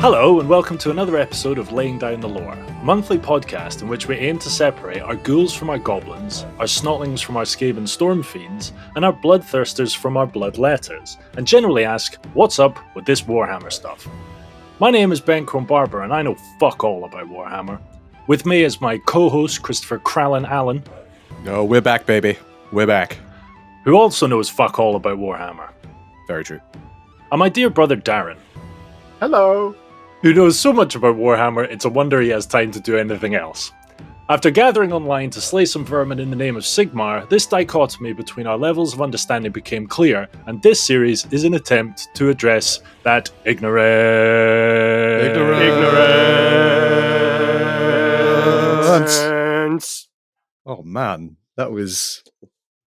Hello and welcome to another episode of Laying Down the Lore, a monthly podcast in which we aim to separate our ghouls from our goblins, our snotlings from our Skaven storm fiends, and our bloodthirsters from our bloodletters, and generally ask, what's up with this Warhammer stuff? My name is Ben Barber and I know fuck all about Warhammer. With me is my co-host Christopher Crallin Allen. No, we're back, baby. We're back. Who also knows fuck all about Warhammer. Very true. And my dear brother Darren. Hello. Who knows so much about Warhammer, it's a wonder he has time to do anything else. After gathering online to slay some vermin in the name of Sigmar, this dichotomy between our levels of understanding became clear, and this series is an attempt to address that ignorance. Oh man, that was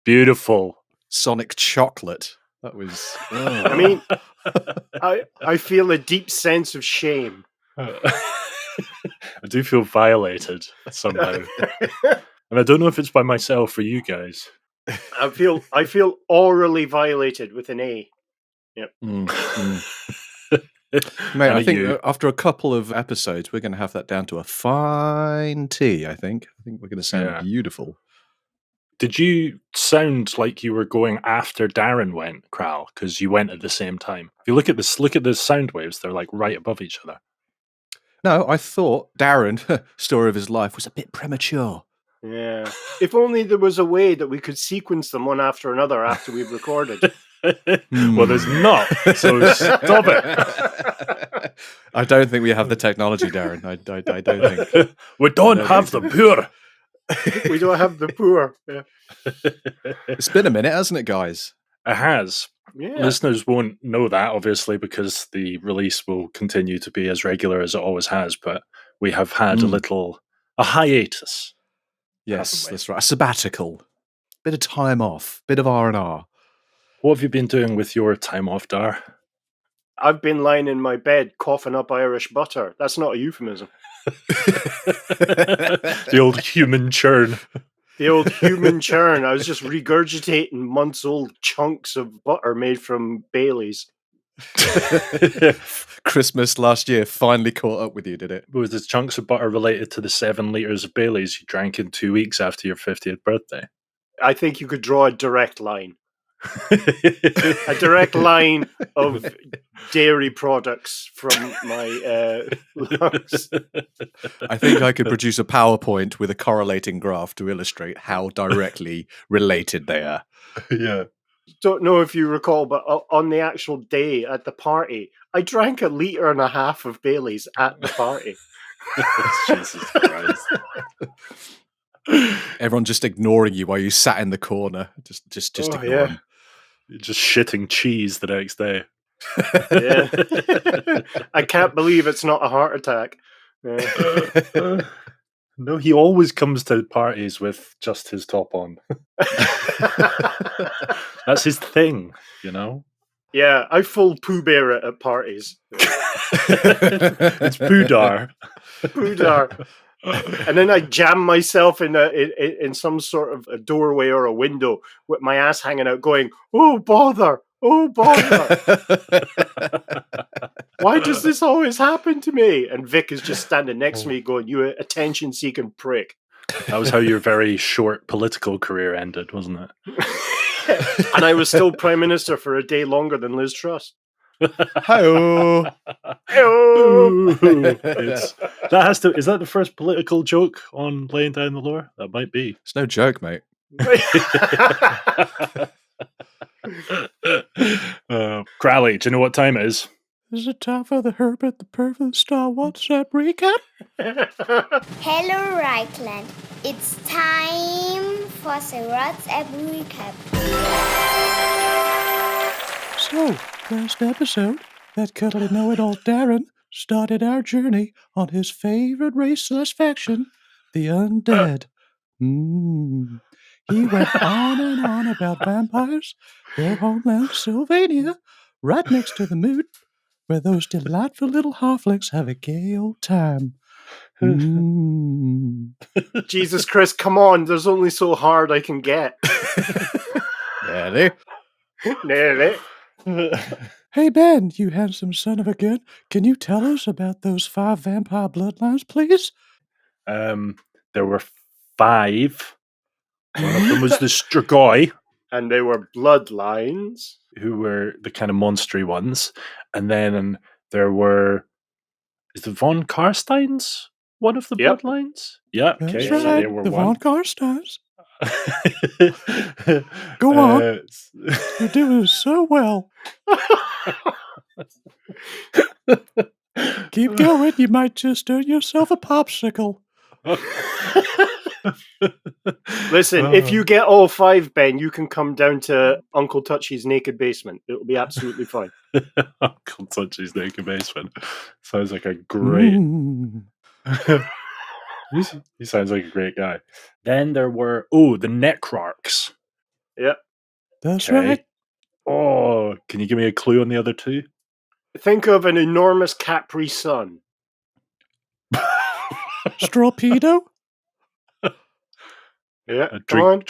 Beautiful. Sonic chocolate. That was... I mean, I feel a deep sense of shame. I do feel violated somehow. And I don't know if it's by myself or you guys. I feel orally violated with an A. Yep. Mate, I think after a couple of episodes, we're going to have that down to a fine T, I think. I think we're going to sound beautiful. Did you sound like you were going after Darren went, Kral? Because you went at the same time. If you look at the sound waves, they're like right above each other. No, I thought Darren, story of his life, was a bit premature. Yeah. If only there was a way that we could sequence them one after another after we've recorded. Well, there's not, so stop it. I don't think we have the technology, Darren. I don't think. We don't have the pure. We don't have the poor. Yeah. It's been a minute, hasn't it, guys? It has. Yeah. Listeners won't know that, obviously, because the release will continue to be as regular as it always has, but we have had a hiatus. Yes, that's right. A sabbatical. Bit of time off. Bit of R&R. What have you been doing with your time off, Dhar? I've been lying in my bed coughing up Irish butter. That's not a euphemism. The old human churn. The old human churn. I was just regurgitating months-old chunks of butter made from Baileys. Christmas last year finally caught up with you, did it? Was the chunks of butter related to the 7 litres of Baileys you drank in 2 weeks after your 50th birthday? I think you could draw a direct line. A direct line of dairy products from my lungs. I think I could produce a PowerPoint with a correlating graph to illustrate how directly related they are. Yeah. Don't know if you recall, but on the actual day at the party, I drank 1.5 litres of Baileys at the party. Jesus Christ. Everyone just ignoring you while you sat in the corner. Just ignoring. You're just shitting cheese the next day. Yeah. I can't believe it's not a heart attack. No, he always comes to parties with just his top on. That's his thing, you know? Yeah, I full Pooh Bear it at parties. It's Poodar. Poodar. And then I jam myself in some sort of a doorway or a window with my ass hanging out going, oh, bother. Oh, bother. Why does this always happen to me? And Vic is just standing next to me going, you attention-seeking prick. That was how your very short political career ended, wasn't it? And I was still Prime Minister for a day longer than Liz Truss. Hi-oh. Is that the first political joke on Laying Down the Lore? That might be. It's no joke, mate. Crowley, do you know what time it is? Is it time for the Herbert the Perfect Star WhatsApp recap? Hello, Reichland. It's time for the WhatsApp recap. So, last episode, that cuddly know-it-all Darren started our journey on his favorite race/faction, the undead. He went on and on about vampires, their homeland Sylvania, right next to the moon, where those delightful little halflings have a gay old time. Jesus Christ, come on, there's only so hard I can get. Nearly. Nearly. Hey, Ben, you handsome son of a gun. Can you tell us about those 5 vampire bloodlines, please? There were 5. One of them was the Strigoi, And they were bloodlines. who were the kind of monstery ones. And then there were... Is the Von Karsteins one of the Yep. bloodlines? Yeah, That's okay. Yeah, So right, they were the one. Von Karsteins. Go on. You're doing so well. Keep going. You might just earn yourself a popsicle. Listen, if you get all 5, Ben, you can come down to Uncle Touchy's naked basement. It'll be absolutely fine. Uncle Touchy's naked basement. Sounds like a great... He sounds like a great guy. Then there were... the Necrarchs. Yep. That's Okay. right. Oh, can you give me a clue on the other 2? Think of an enormous Capri Sun. Strawpedo? Yeah, come on.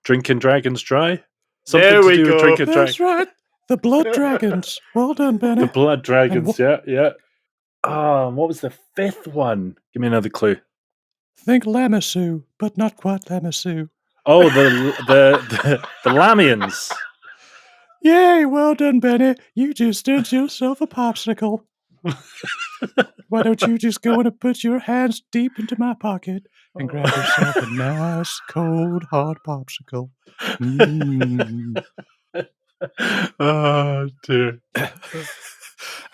Drinking dragons dry? Something There to we do with go. drinking That's dragons. right. The blood dragons. Well done, Benny. The blood dragons, And yeah. What was the 5th one? Give me another clue. Think Lamassu, but not quite Lamassu. Oh, the Lamians. Yay, well done, Benny. You just earned yourself a popsicle. Why don't you just go in and put your hands deep into my pocket and grab yourself a nice, cold, hard popsicle. Oh, dear.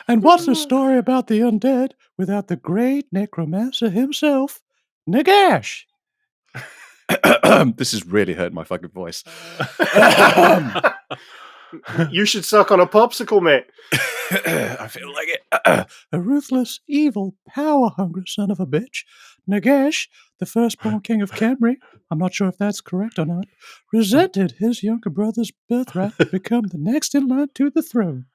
And what's the story about the undead without the great necromancer himself, Nagash? This is really hurting my fucking voice. You should suck on a popsicle, mate. I feel like it. A ruthless, evil, power-hungry son of a bitch, Nagash, the firstborn king of Camry, I'm not sure if that's correct or not, resented his younger brother's birthright to become the next in line to the throne.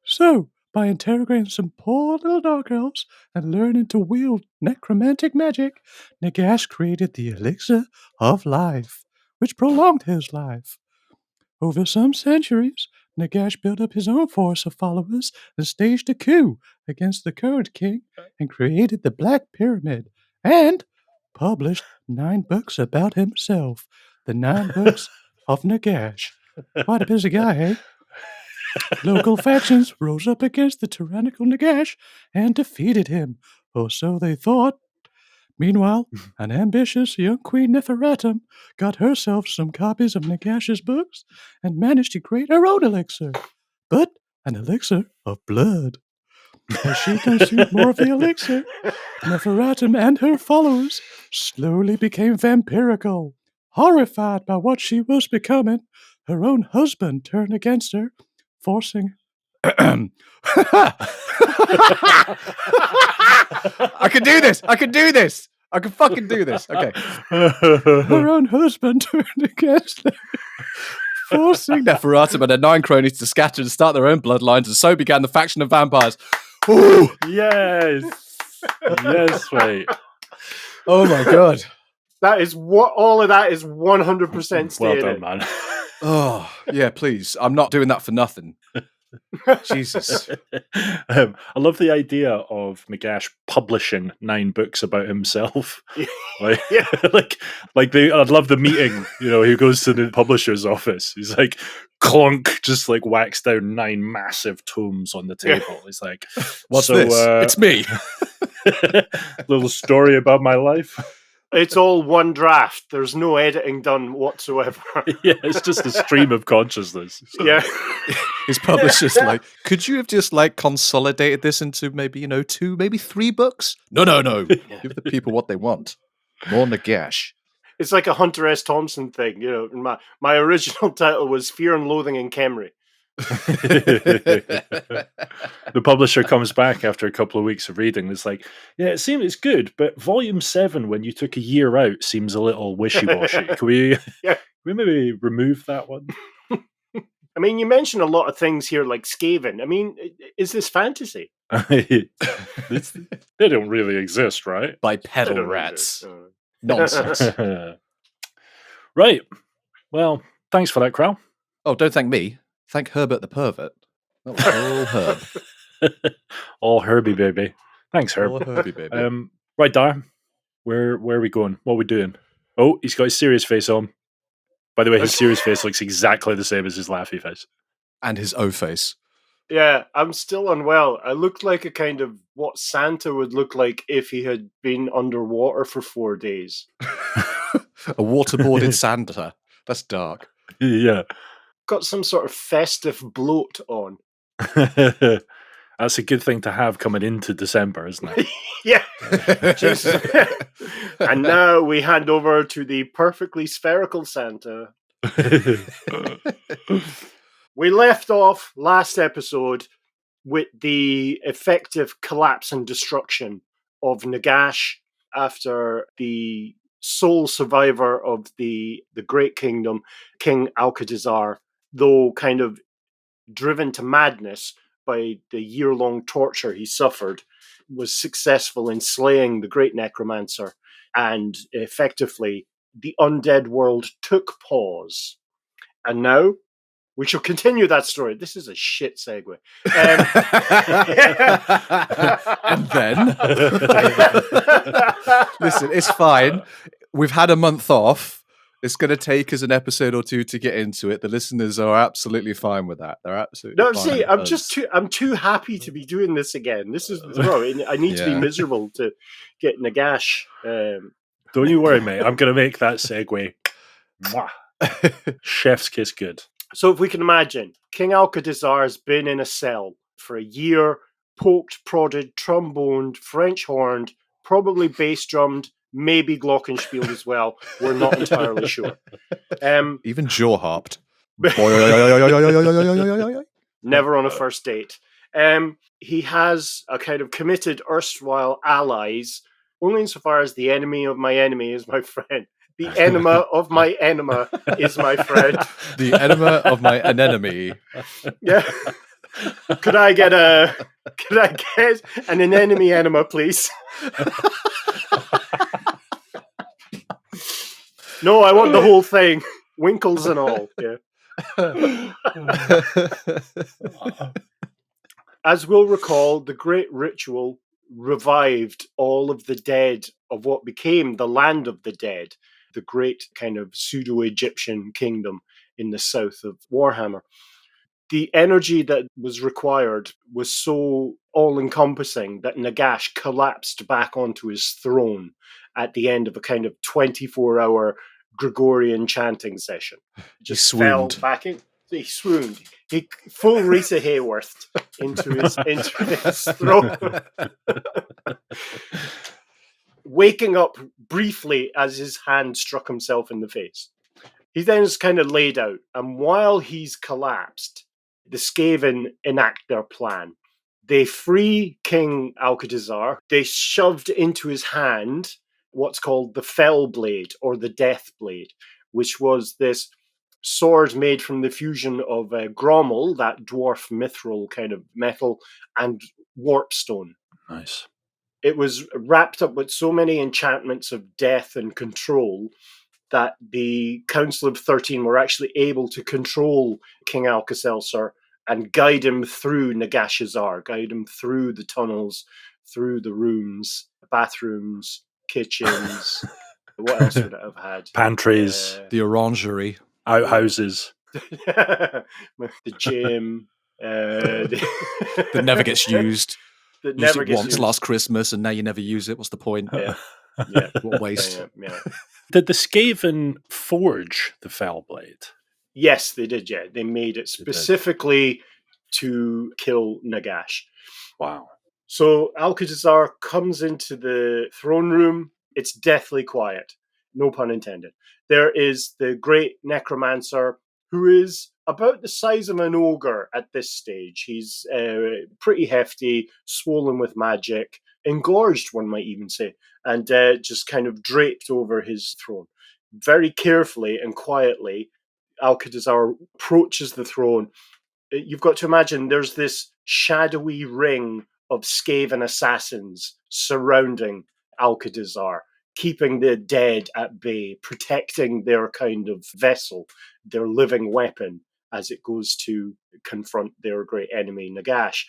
So, by interrogating some poor little dark elves and learning to wield necromantic magic, Nagash created the elixir of life, which prolonged his life. Over some centuries, Nagash built up his own force of followers and staged a coup against the current king and created the Black Pyramid and published 9 books about himself. The 9 books of Nagash. Quite a busy guy, eh? Local factions rose up against the tyrannical Nagash and defeated him, or so they thought. Meanwhile, an ambitious young Queen Neferata got herself some copies of Nagash's books and managed to create her own elixir, but an elixir of blood. As she consumed more of the elixir, Neferata and her followers slowly became vampirical. Horrified by what she was becoming, her own husband turned against her, forcing... I can do this! I can fucking do this! Okay. Her own husband turned against her, forcing Neferata and her 9 cronies to scatter and start their own bloodlines, and so began the faction of vampires. Ooh! Yes. Yes, mate. Oh my god. That is what all of that is 100% Well staying done, in. man. Oh, yeah, please. I'm not doing that for nothing. Jesus. I love the idea of Nagash publishing 9 books about himself. Like, Yeah. I'd love the meeting, he goes to the publisher's office. He's like, clunk, just like whacks down 9 massive tomes on the table. He's like, What's this? It's me. Little story about my life. It's all one draft. There's no editing done whatsoever. Yeah, it's just a stream of consciousness. Yeah. His publisher's like, could you have just consolidated this into maybe, 2, maybe 3 books? No. Give the people what they want. More Nagash. It's like a Hunter S. Thompson thing. My original title was Fear and Loathing in Camry. The publisher comes back after a couple of weeks of reading. It's like, yeah, it's good, but volume 7, when you took a year out, seems a little wishy-washy. Can we maybe remove that one? I mean, you mentioned a lot of things here like Skaven. I mean, is this fantasy? They don't really exist, right? Bipedal rats. Nonsense. Right. Well, thanks for that, Crow. Oh, don't thank me. Thank Herbert the pervert. That was all Herb. All Herbie, baby. Thanks, Herb. All Herbie, baby. Right, Dhar. Where are we going? What are we doing? Oh, he's got his serious face on. By the way, his serious face looks exactly the same as his laughy face. And his O face. Yeah, I'm still unwell. I look like a kind of what Santa would look like if he had been underwater for 4 days. A waterboarded Santa. That's dark. Yeah. Got some sort of festive bloat on. That's a good thing to have coming into December, isn't it? Yeah. And now we hand over to the perfectly spherical Santa. We left off last episode with the effective collapse and destruction of Nagash after the sole survivor of the Great Kingdom, King Alcidizzar, though kind of driven to madness by the year-long torture he suffered, was successful in slaying the great necromancer, and effectively the undead world took pause. And now we shall continue that story. This is a shit segue. And then, listen, it's fine. We've had a month off. It's going to take us an episode or two to get into it. The listeners are absolutely fine with that. They're absolutely No, fine see, with I'm too happy to be doing this again. This is I need to be miserable to get Nagash. Don't you worry, mate. I'm going to make that segue. Mwah. Chef's kiss good. So if we can imagine, King Alcidizzar has been in a cell for a year, poked, prodded, tromboned, French horned, probably bass drummed, maybe glockenspieled as well. We're not entirely sure. Even jaw harped. Never on a first date. He has a kind of committed erstwhile allies, only insofar as the enemy of my enemy is my friend. The enema of my enema is my friend. The enema of my anemone. Yeah. Could I get an anemone enema, please? No, I want the whole thing. Winkles and all. Yeah. As we'll recall, the great ritual revived all of the dead of what became the land of the dead, the great kind of pseudo-Egyptian kingdom in the south of Warhammer. The energy that was required was so all-encompassing that Nagash collapsed back onto his throne at the end of a kind of 24-hour Gregorian chanting session. Just fell back in. He swooned. He full Rita Hayworth into his throne. Waking up briefly as his hand struck himself in the face. He then is kind of laid out, and while he's collapsed, the Skaven enact their plan. They free King Alcidizzar. They shoved into his hand what's called the Fell Blade, or the Death Blade, which was this sword made from the fusion of grommel, that dwarf mithril kind of metal, and warpstone. Nice. It was wrapped up with so many enchantments of death and control that the Council of 13 were actually able to control King Alcidizzar and guide him through Nagashazar, guide him through the tunnels, through the rooms, bathrooms, kitchens. What else would it have had? Pantries. The orangery. Outhouses. The gym. That never gets used. That Used never it gets once used. last Christmas and now you never use it. What's the point? Yeah. What waste. Yeah. Did the Skaven forge the Fell Blade? Yes, they did, yeah. They made it specifically to kill Nagash. Wow. So Alcidizzar comes into the throne room. It's deathly quiet. No pun intended. There is the great necromancer, who is about the size of an ogre at this stage. He's pretty hefty, swollen with magic, engorged, one might even say, and just kind of draped over his throne. Very carefully and quietly, Alcidizzar approaches the throne. You've got to imagine there's this shadowy ring of Skaven assassins surrounding Alcidizzar, keeping the dead at bay, protecting their kind of vessel, their living weapon, as it goes to confront their great enemy, Nagash.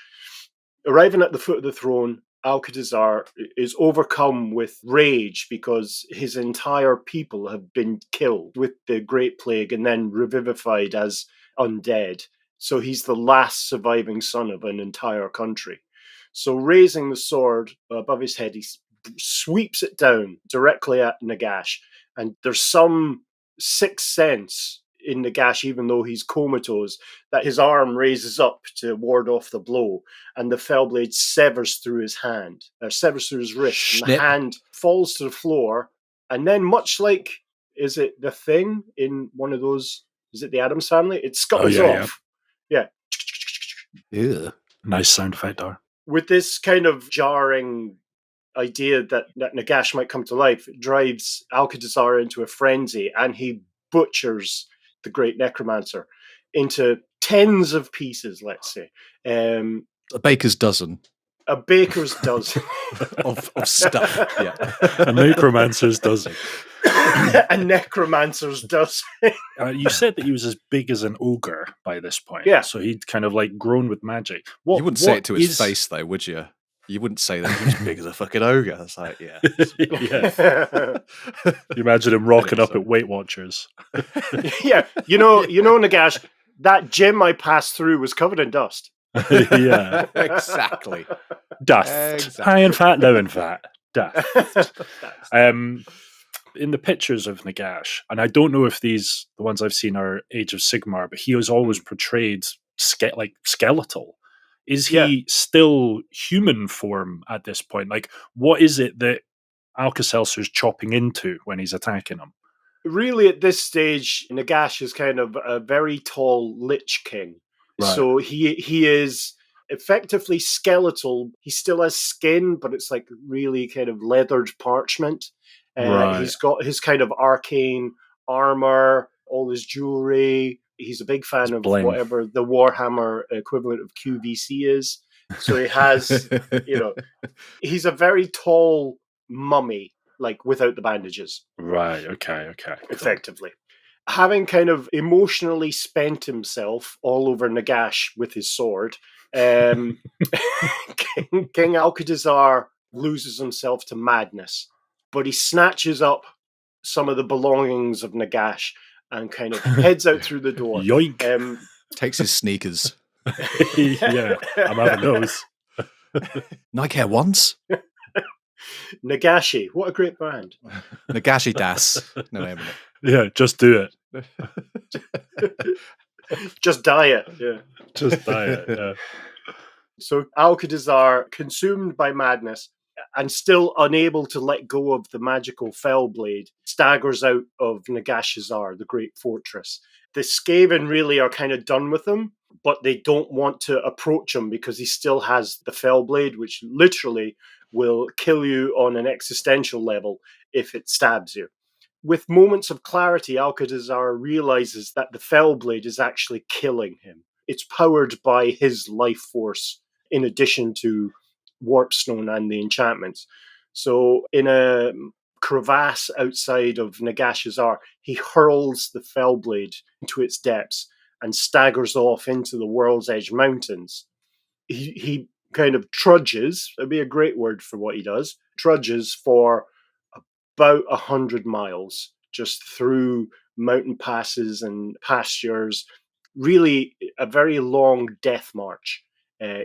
Arriving at the foot of the throne, Alcidizzar is overcome with rage because his entire people have been killed with the Great Plague and then revivified as undead. So he's the last surviving son of an entire country. So raising the sword above his head, he sweeps it down directly at Nagash. And there's some sixth sense in Nagash, even though he's comatose, that his arm raises up to ward off the blow, and the fell blade severs through his hand, or severs through his wrist, and the hand falls to the floor. And then, much like, is it the Thing in one of those? Is it the Addams Family? It scuttles off. Yeah. Nice sound effect, Dhar. With this kind of jarring idea that Nagash might come to life, it drives Alcidizzar into a frenzy, and he butchers the great necromancer into tens of pieces, let's say. A baker's dozen. A baker's dozen. of stuff, yeah. A necromancer's dozen. A necromancer's dozen. You said that he was as big as an ogre by this point. Yeah. So he'd kind of like grown with magic. You wouldn't say it to his face, though, would you? You wouldn't say that he was big as a fucking ogre. It's like, yeah. Yeah. You imagine him rocking up at Weight Watchers. Yeah. You know, Nagash, that gym I passed through was covered in dust. Yeah. Exactly. Dust. Exactly. High in fat, low in fat. Dust. In the pictures of Nagash, and I don't know if the ones I've seen are Age of Sigmar, but he was always portrayed like skeletal. Is he still human form at this point? Like, what is it that Alka-Seltzer's chopping into when he's attacking him? Really, at this stage, Nagash is kind of a very tall Lich King. Right. So he is effectively skeletal. He still has skin, but it's like really kind of leathered parchment. Right. He's got his kind of arcane armor, all his jewelry. He's a big fan of whatever the Warhammer equivalent of QVC is. So he has, he's a very tall mummy, like without the bandages. Right, okay. Effectively. Cool. Having kind of emotionally spent himself all over Nagash with his sword, King Alcidizzar loses himself to madness, but he snatches up some of the belongings of Nagash and kind of heads out through the door. Yoink! Takes his sneakers. Yeah, I'm having those. Nike Air Ones? Nagashi, what a great brand. Nagashi Das. No, wait a minute. Yeah, just do it. Just diet. Yeah. Just diet, yeah. So Alcidizzar, consumed by madness and still unable to let go of the magical Fellblade, staggers out of Nagashazar, the great fortress. The Skaven really are kind of done with him, but they don't want to approach him because he still has the Fellblade, which literally will kill you on an existential level if it stabs you. With moments of clarity, Alcidizzar realizes that the Fellblade is actually killing him. It's powered by his life force in addition to Warpstone and the enchantments. So in a crevasse outside of Nagashazar, he hurls the Fellblade into its depths and staggers off into the World's Edge Mountains. He kind of trudges, that'd be a great word for what he does, trudges for about 100 miles, just through mountain passes and pastures. Really a very long death march.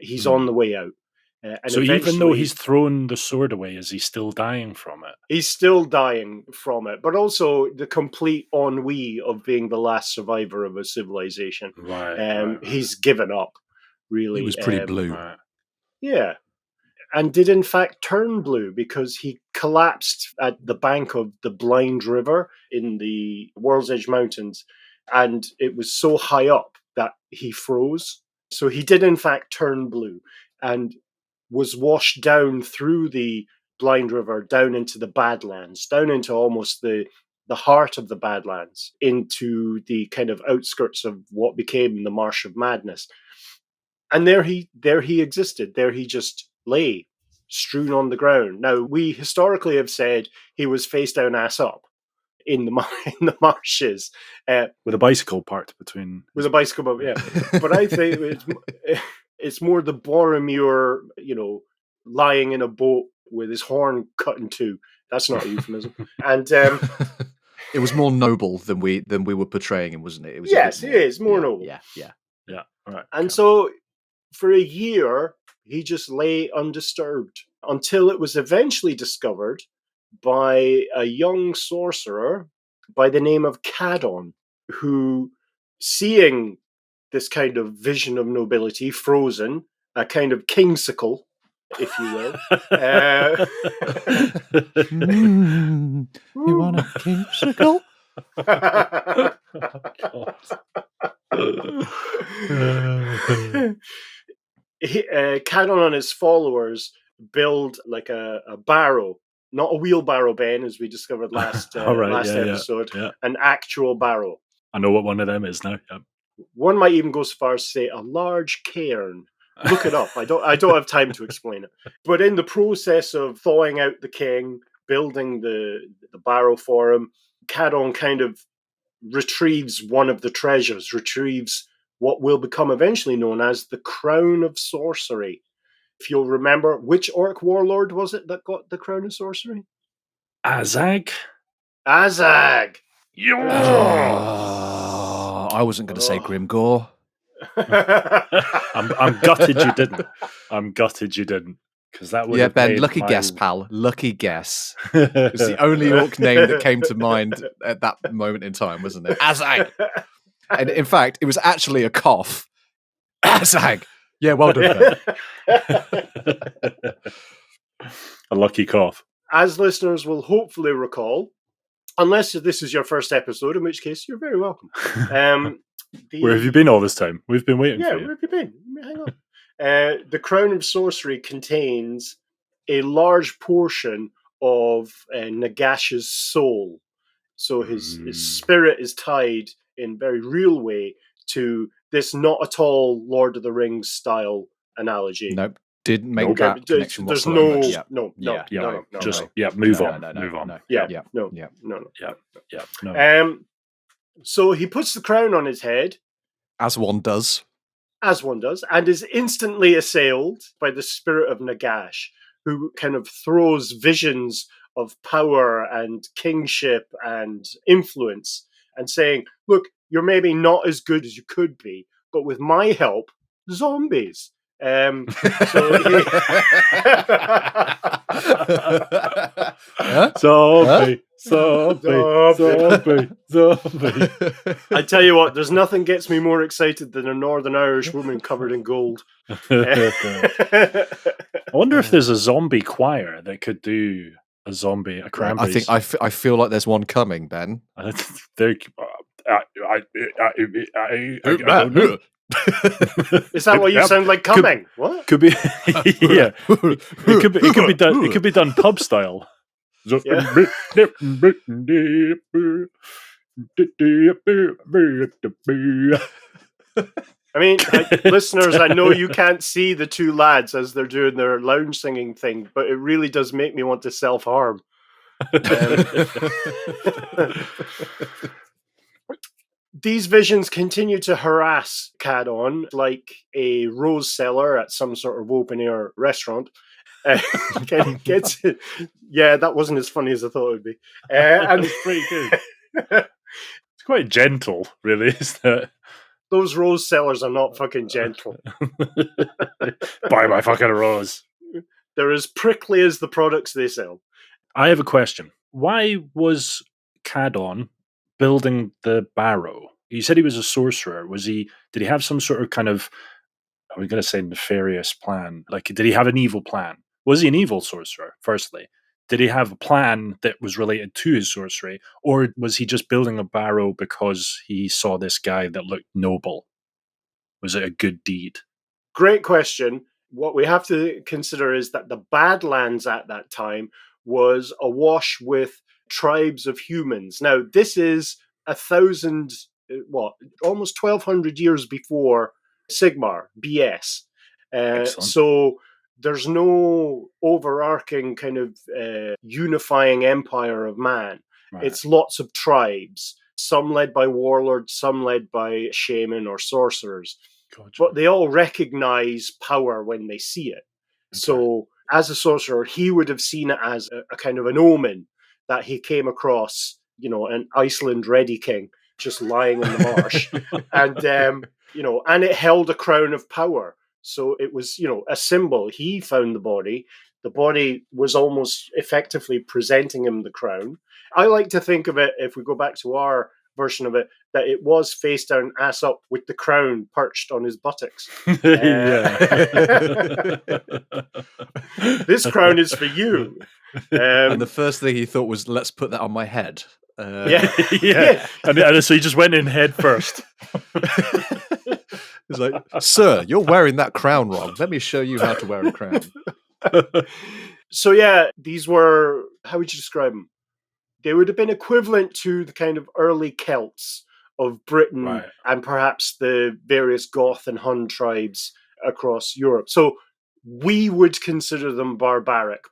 He's on the way out. And so even though he's thrown the sword away, is he still dying from it? He's still dying from it, but also the complete ennui of being the last survivor of a civilization. Right. He's given up, really. He was pretty blue. Yeah. And did in fact turn blue because he collapsed at the bank of the Blind River in the World's Edge Mountains. And it was so high up that he froze. So he did in fact turn blue and was washed down through the Blind River, down into the Badlands, down into almost the heart of the Badlands, into the kind of outskirts of what became the Marsh of Madness. And there he existed. There he just lay, strewn on the ground. Now, we historically have said he was face down, ass up in the marshes. With a bicycle parked between. With a bicycle, yeah. But I think it's more the Boromir, lying in a boat with his horn cut in two. That's not a euphemism. And it was more noble than we were portraying him, wasn't it? It was yes, it is more noble. Yeah. All right. And so for a year, he just lay undisturbed until it was eventually discovered by a young sorcerer by the name of Kadon, who, seeing this kind of vision of nobility frozen, a kind of kingsicle, if you will. You want a kingsicle? Kadon and his followers build like a barrow, not a wheelbarrow, Ben, as we discovered last episode, an actual barrow. I know what one of them is now. Yeah. One might even go so far as to say a large cairn. Look it up. I don't have time to explain it. But in the process of thawing out the king, building the barrow for him, Kadon kind of retrieves one of the treasures, retrieves what will become eventually known as the Crown of Sorcery. If you'll remember, which orc warlord was it that got the Crown of Sorcery? Azag? Azag! I wasn't going to say Grimgore. I'm gutted you didn't. Because that would have Ben, made lucky guess, pal. Lucky guess. It's the only orc name that came to mind at that moment in time, wasn't it? Azag! And in fact, it was actually a cough. Azag! Yeah, well done, Ben. A lucky cough. As listeners will hopefully recall, unless this is your first episode, in which case you're very welcome. Where have you been all this time? We've been waiting for you. Yeah, where have you been? Hang on. The Crown of Sorcery contains a large portion of Nagash's soul. So his spirit is tied in a very real way to this not at all Lord of the Rings style analogy. Nope. Didn't make that connection there's whatsoever. No. Move on. So he puts the crown on his head. As one does, and is instantly assailed by the spirit of Nagash, who kind of throws visions of power and kingship and influence, and saying, look, you're maybe not as good as you could be, but with my help, zombies. Zombie. I tell you what, there's nothing gets me more excited than a Northern Irish woman covered in gold. I wonder if there's a zombie choir that could do a cranberries. I feel like there's one coming, Ben. I don't know. Is that what you sound like coming? What? Could be, yeah. It could be done pub style. Yeah. I mean, listeners, I know you can't see the two lads as they're doing their lounge singing thing, but it really does make me want to self-harm. These visions continue to harass Kadon like a rose seller at some sort of open-air restaurant. Gets it. Yeah, that wasn't as funny as I thought it would be. And it's pretty good. It's quite gentle, really, isn't it? Those rose sellers are not fucking gentle. Buy my fucking rose. They're as prickly as the products they sell. I have a question. Why was Kadon building the barrow? You said he was a sorcerer. Did he have some sort of kind of, are we going to say nefarious plan? Like, did he have an evil plan? Was he an evil sorcerer, firstly? Did he have a plan that was related to his sorcery? Or was he just building a barrow because he saw this guy that looked noble? Was it a good deed? Great question. What we have to consider is that the Badlands at that time was awash with tribes of humans. Now, this is almost 1,200 years before Sigmar, BS. So there's no overarching kind of unifying empire of man. Right. It's lots of tribes, some led by warlords, some led by shaman or sorcerers. Gotcha. But they all recognize power when they see it. So as a sorcerer, he would have seen it as a kind of an omen that he came across, an Iceland Ready King just lying in the marsh. And, and it held a crown of power. So it was, a symbol. He found the body. The body was almost effectively presenting him the crown. I like to think of it, if we go back to our version of it, that it was face down, ass up, with the crown perched on his buttocks. This crown is for you. And the first thing he thought was, let's put that on my head. Yeah. And so he just went in head first. He's like, sir, you're wearing that crown wrong. Let me show you how to wear a crown. So yeah, these were, how would you describe them? They would have been equivalent to the kind of early Celts of Britain, Right. and perhaps the various Goth and Hun tribes across Europe. So we would consider them barbaric.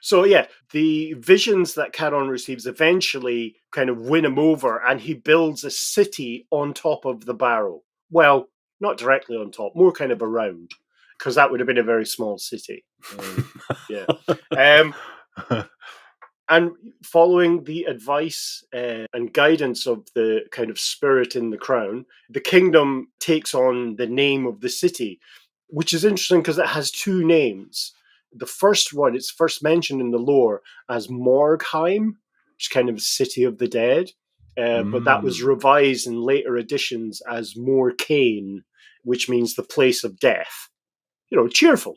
So yeah, the visions that Kadon receives eventually kind of win him over, and he builds a city on top of the barrow. Well, not directly on top, more kind of around, because that would have been a very small city. And following the advice and guidance of the kind of spirit in the crown, the kingdom takes on the name of the city, which is interesting because it has two names. The first one, it's first mentioned in the lore as Mourkain, which is kind of city of the dead. But that was revised in later editions as Mourkain, which means the place of death. Cheerful.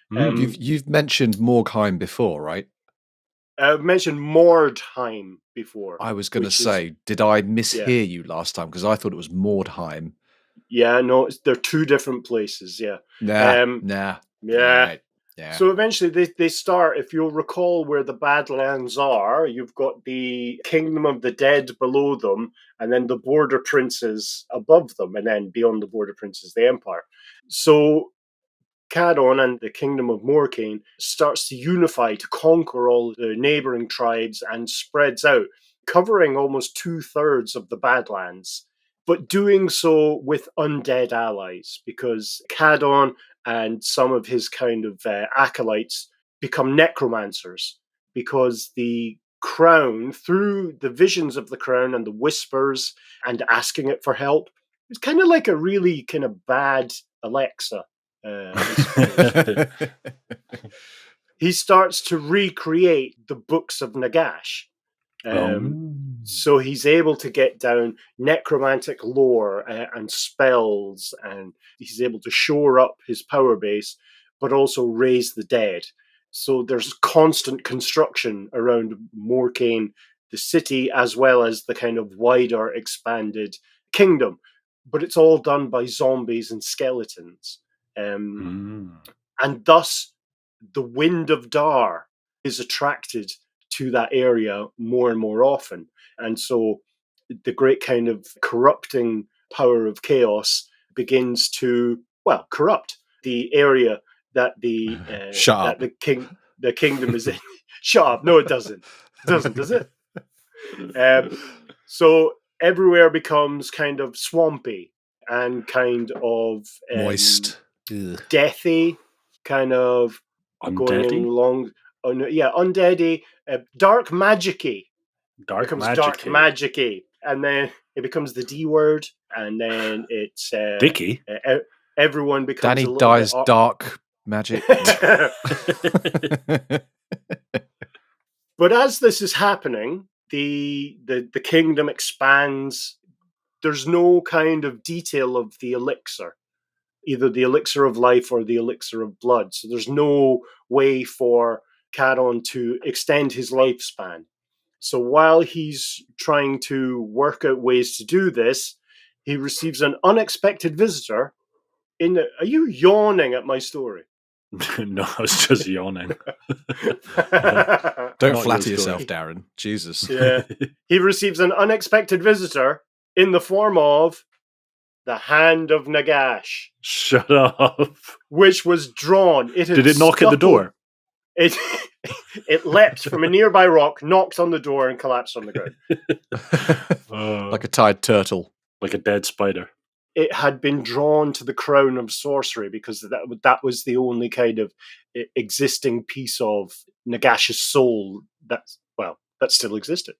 You've mentioned Mourkain before, right? I've mentioned Mordheim before. I was going to say, did I mishear you last time? Because I thought it was Mordheim. Yeah, no, they're two different places. Yeah. Nah. Yeah. Yeah. So eventually they start, if you'll recall where the Badlands are, you've got the Kingdom of the Dead below them, and then the Border Princes above them, and then beyond the Border Princes, the Empire. So Kadon and the Kingdom of Mourkain starts to unify to conquer all the neighboring tribes and spreads out, covering almost 2/3 of the Badlands, but doing so with undead allies, because Kadon and some of his kind of acolytes become necromancers, because the crown, through the visions of the crown and the whispers and asking it for help, it's kind of like a really kind of bad Alexa. He starts to recreate the books of Nagash. So he's able to get down necromantic lore and spells, and he's able to shore up his power base, but also raise the dead. So there's constant construction around Mourkain, the city, as well as the kind of wider expanded kingdom. But it's all done by zombies and skeletons. And thus, the wind of Dhar is attracted to that area more and more often. And so the great kind of corrupting power of chaos begins to, corrupt the area that the kingdom is in. Shut up. No, it doesn't. It doesn't, does it? So everywhere becomes kind of swampy and kind of moist, deathy, kind of going along. Undeady, dark magic-y. Dark magic-y. And then it becomes the D word, and then it's Dicky. Everyone becomes Danny a little dies bit dark magic. But as this is happening, the kingdom expands. There's no kind of detail of the elixir, either the elixir of life or the elixir of blood. So there's no way for Kadon to extend his lifespan. So while he's trying to work out ways to do this, he receives an unexpected visitor. Are you yawning at my story? No, I was just yawning. Don't flatter yourself, Darren. Jesus. Yeah. He receives an unexpected visitor in the form of the Hand of Nagash. Shut up. Which was drawn. Did it knock at the door? It leapt from a nearby rock, knocked on the door, and collapsed on the ground. Like a tied turtle. Like a dead spider. It had been drawn to the crown of sorcery because that was the only kind of existing piece of Nagash's soul that still existed.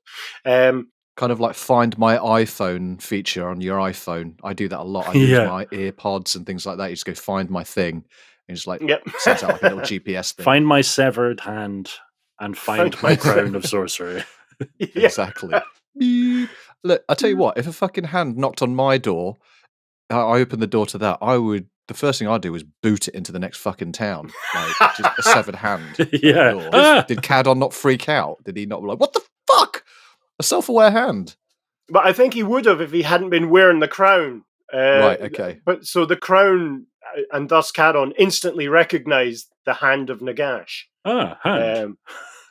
Kind of like find my iPhone feature on your iPhone. I do that a lot. I use my earpods and things like that. You just go find my thing and just like sets out like a little GPS thing. Find my severed hand and find my crown of sorcery. Exactly. Look, I tell you what, if a fucking hand knocked on my door, I opened the door to that, the first thing I'd do is boot it into the next fucking town. Like, just a severed hand. Yeah. Did Kadon not freak out? Did he not be like, what the fuck? A self-aware hand. But I think he would have if he hadn't been wearing the crown. Right, okay. But so the crown, and thus Kadon, instantly recognized the hand of Nagash. Hand.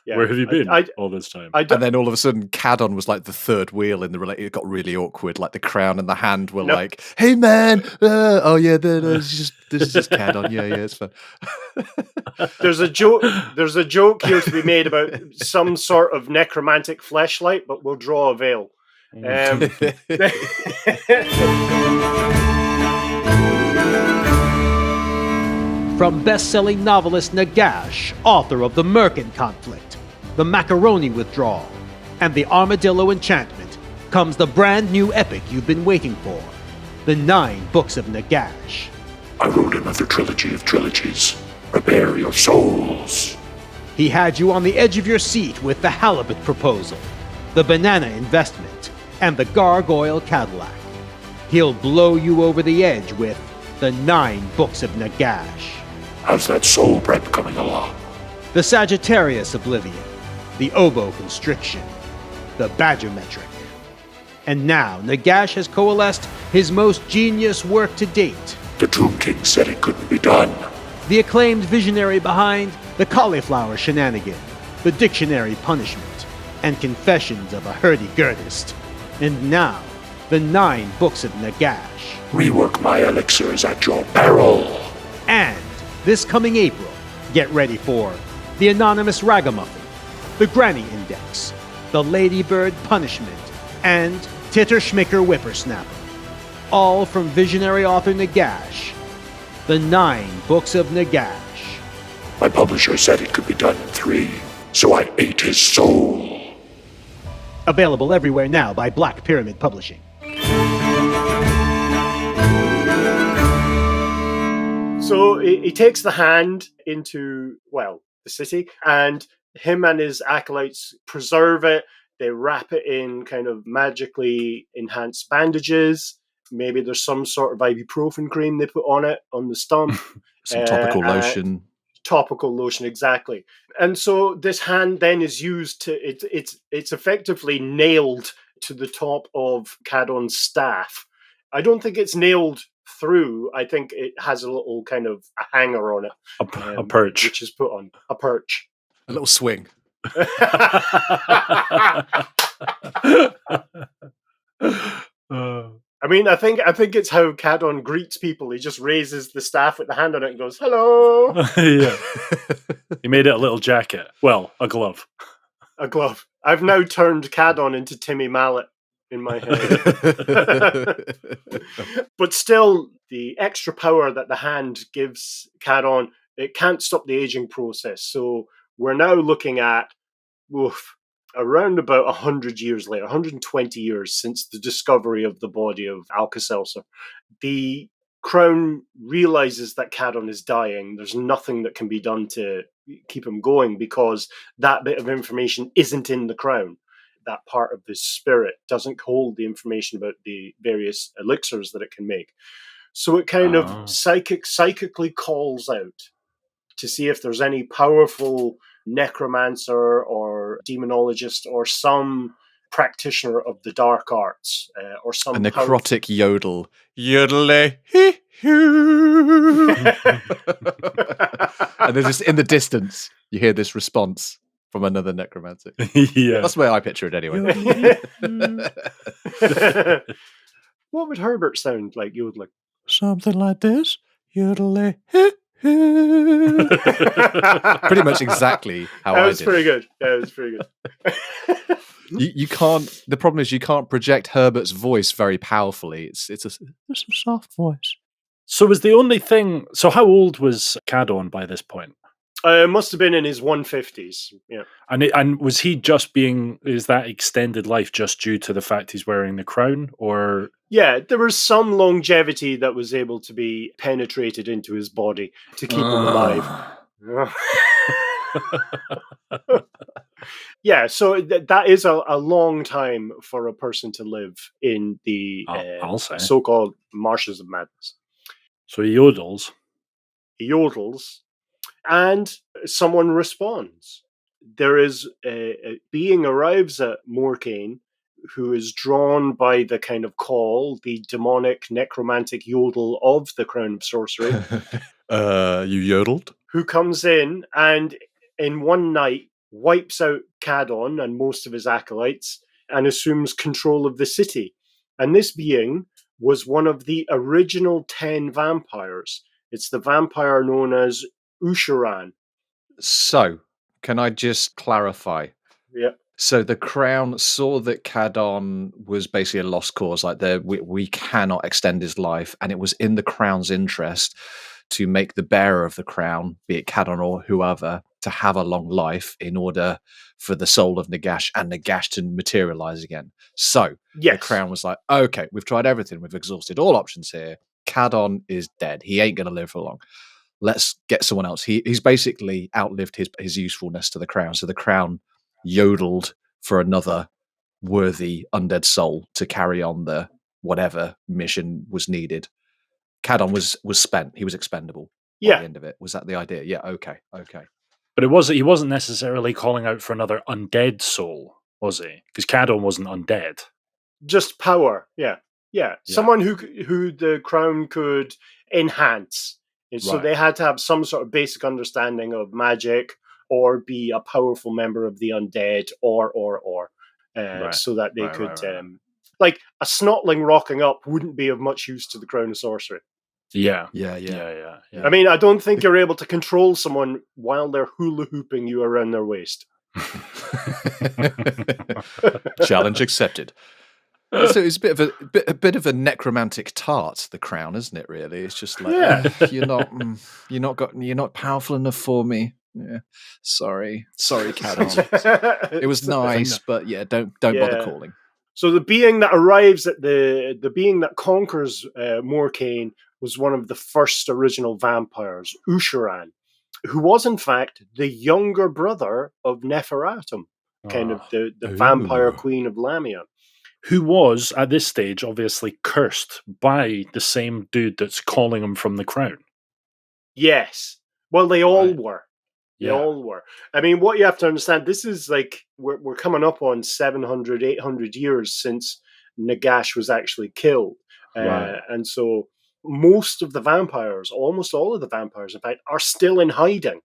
Yeah. Where have you been all this time? And then all of a sudden, Kadon was like the third wheel in the relationship. It got really awkward. Like the crown and the hand were like, "Hey man, oh yeah, this is just Kadon. Yeah, it's fun." There's a joke. There's a joke here to be made about some sort of necromantic fleshlight, but we'll draw a veil. From best-selling novelist Nagash, author of The Mourkain Conflict, The Macaroni Withdrawal, and The Armadillo Enchantment, comes the brand new epic you've been waiting for, The 9 Books of Nagash. I wrote another trilogy of trilogies. Prepare your souls. He had you on the edge of your seat with the halibut proposal, the banana investment, and the gargoyle Cadillac. He'll blow you over the edge with The 9 Books of Nagash. How's that soul prep coming along? The Sagittarius Oblivion, the Oboe Constriction, the Badger Metric. And now Nagash has coalesced his most genius work to date. The Ghoul Kings said it couldn't be done. The acclaimed visionary behind The Cauliflower Shenanigan, The Dictionary Punishment, and Confessions of a Hurdy-Gurdist. And now, The 9 Books of Nagash. Rework my elixirs at your peril. And this coming April, get ready for The Anonymous Ragamuffin, The Granny Index, The Ladybird Punishment, and Titter Schmicker Whippersnapper. All from visionary author Nagash. The 9 Books of Nagash. My publisher said it could be done in 3, so I ate his soul. Available everywhere now by Black Pyramid Publishing. So he takes the hand into, the city, and him and his acolytes preserve it. They wrap it in kind of magically enhanced bandages. Maybe there's some sort of ibuprofen cream they put on it, on the stump. Some topical lotion. Topical lotion, exactly. And so this hand then is used to, it's effectively nailed to the top of Kadon's staff. I don't think it's nailed through. I think it has a little kind of a hanger on it. A perch. Which is put on. A perch. A little swing. I mean, I think it's how Kadon greets people. He just raises the staff with the hand on it and goes, "Hello." Yeah. He made it a little jacket. Well, a glove. A glove. I've now turned Kadon into Timmy Mallet in my head. But still, the extra power that the hand gives Kadon, it can't stop the aging process. So we're now looking at around about 100 years later, 120 years since the discovery of the body of Alcidizzar. The crown realizes that Kadon is dying. There's nothing that can be done to keep him going because that bit of information isn't in the crown. That part of the spirit doesn't hold the information about the various elixirs that it can make. So it kind of psychically calls out to see if there's any powerful necromancer or demonologist or some practitioner of the dark arts or some a necrotic yodel. Yodel. And there's just in the distance you hear this response from another necromancer. Yeah. That's the way I picture it anyway. What would Herbert sound like yodeling? Something like this. Yodel. Pretty much exactly how That I was did pretty it. good. That was pretty good. You can't. The problem is you can't project Herbert's voice very powerfully. It's Just a soft voice. So was the only thing. So how old was Kadon by this point? It must have been in his 150s. Yeah. And was he just being? Is that extended life just due to the fact he's wearing the crown, or? Yeah, there was some longevity that was able to be penetrated into his body to keep him alive. Yeah, so that is a long time for a person to live in the I'll say. so-called Marshes of Madness. So he yodels. He yodels, and someone responds. There is a being arrives at Mourkain who is drawn by the kind of call, the demonic necromantic yodel of the Crown of Sorcery, you yodeled? who comes in and in one night wipes out Kadon and most of his acolytes and assumes control of the city. And this being was one of the original 10 vampires. It's the vampire known as Ushoran. So, can I just clarify? Yeah. So the crown saw that Kadon was basically a lost cause, like we cannot extend his life, and it was in the crown's interest to make the bearer of the crown, be it Kadon or whoever, to have a long life in order for the soul of Nagash and Nagash to materialize again. So Yes. the crown was like, okay, we've tried everything, we've exhausted all options here. Kadon is dead. He ain't going to live for long. Let's get someone else. He's basically outlived his usefulness to the crown. So the crown yodeled for another worthy undead soul to carry on the whatever mission was needed. Kadon was spent. He was expendable by Yeah. the end of it. Was that the idea? Yeah, okay. But he wasn't necessarily calling out for another undead soul, was he? Because Kadon wasn't undead. Just power. Yeah. Someone who the crown could enhance. And so Right. they had to have some sort of basic understanding of magic or be a powerful member of the undead or Right. so that they Right, could right. like a snotling rocking up wouldn't be of much use to the Crown of Sorcery. Yeah. Yeah. I mean, I don't think you're able to control someone while they're hula hooping you around their waist. Challenge accepted. So it's a bit of a necromantic tart, the crown, isn't it? Really, it's just like you're not powerful enough for me. Yeah, sorry, Kadon. It was nice, but yeah, don't bother calling. So the being that arrives at the being that conquers Mourkain was one of the first original vampires, Ushoran, who was in fact the younger brother of Neferata, kind of the vampire queen of Lamia. Who was, at this stage, obviously cursed by the same dude that's calling him from the crown. Yes. Well, they all were. They Yeah. all were. I mean, what you have to understand, this is like, we're coming up on 700, 800 years since Nagash was actually killed. Right. And so most of the vampires, almost all of the vampires, in fact, are still in hiding.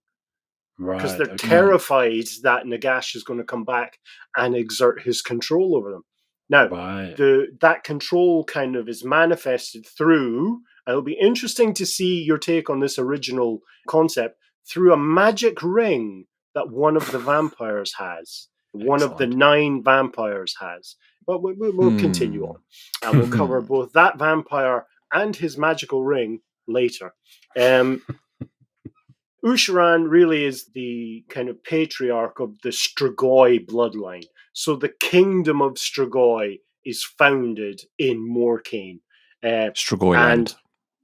Because Right. they're Okay. terrified that Nagash is going to come back and exert his control over them. Now, Right. that control kind of is manifested through, and it'll be interesting to see your take on this original concept, through a magic ring that one of the vampires has. One of the 9 vampires has. But we'll continue on. And we'll cover both that vampire and his magical ring later. Ushoran really is the kind of patriarch of the Strigoi bloodline. So the kingdom of Strigoi is founded in Mourkain. Strigoi land.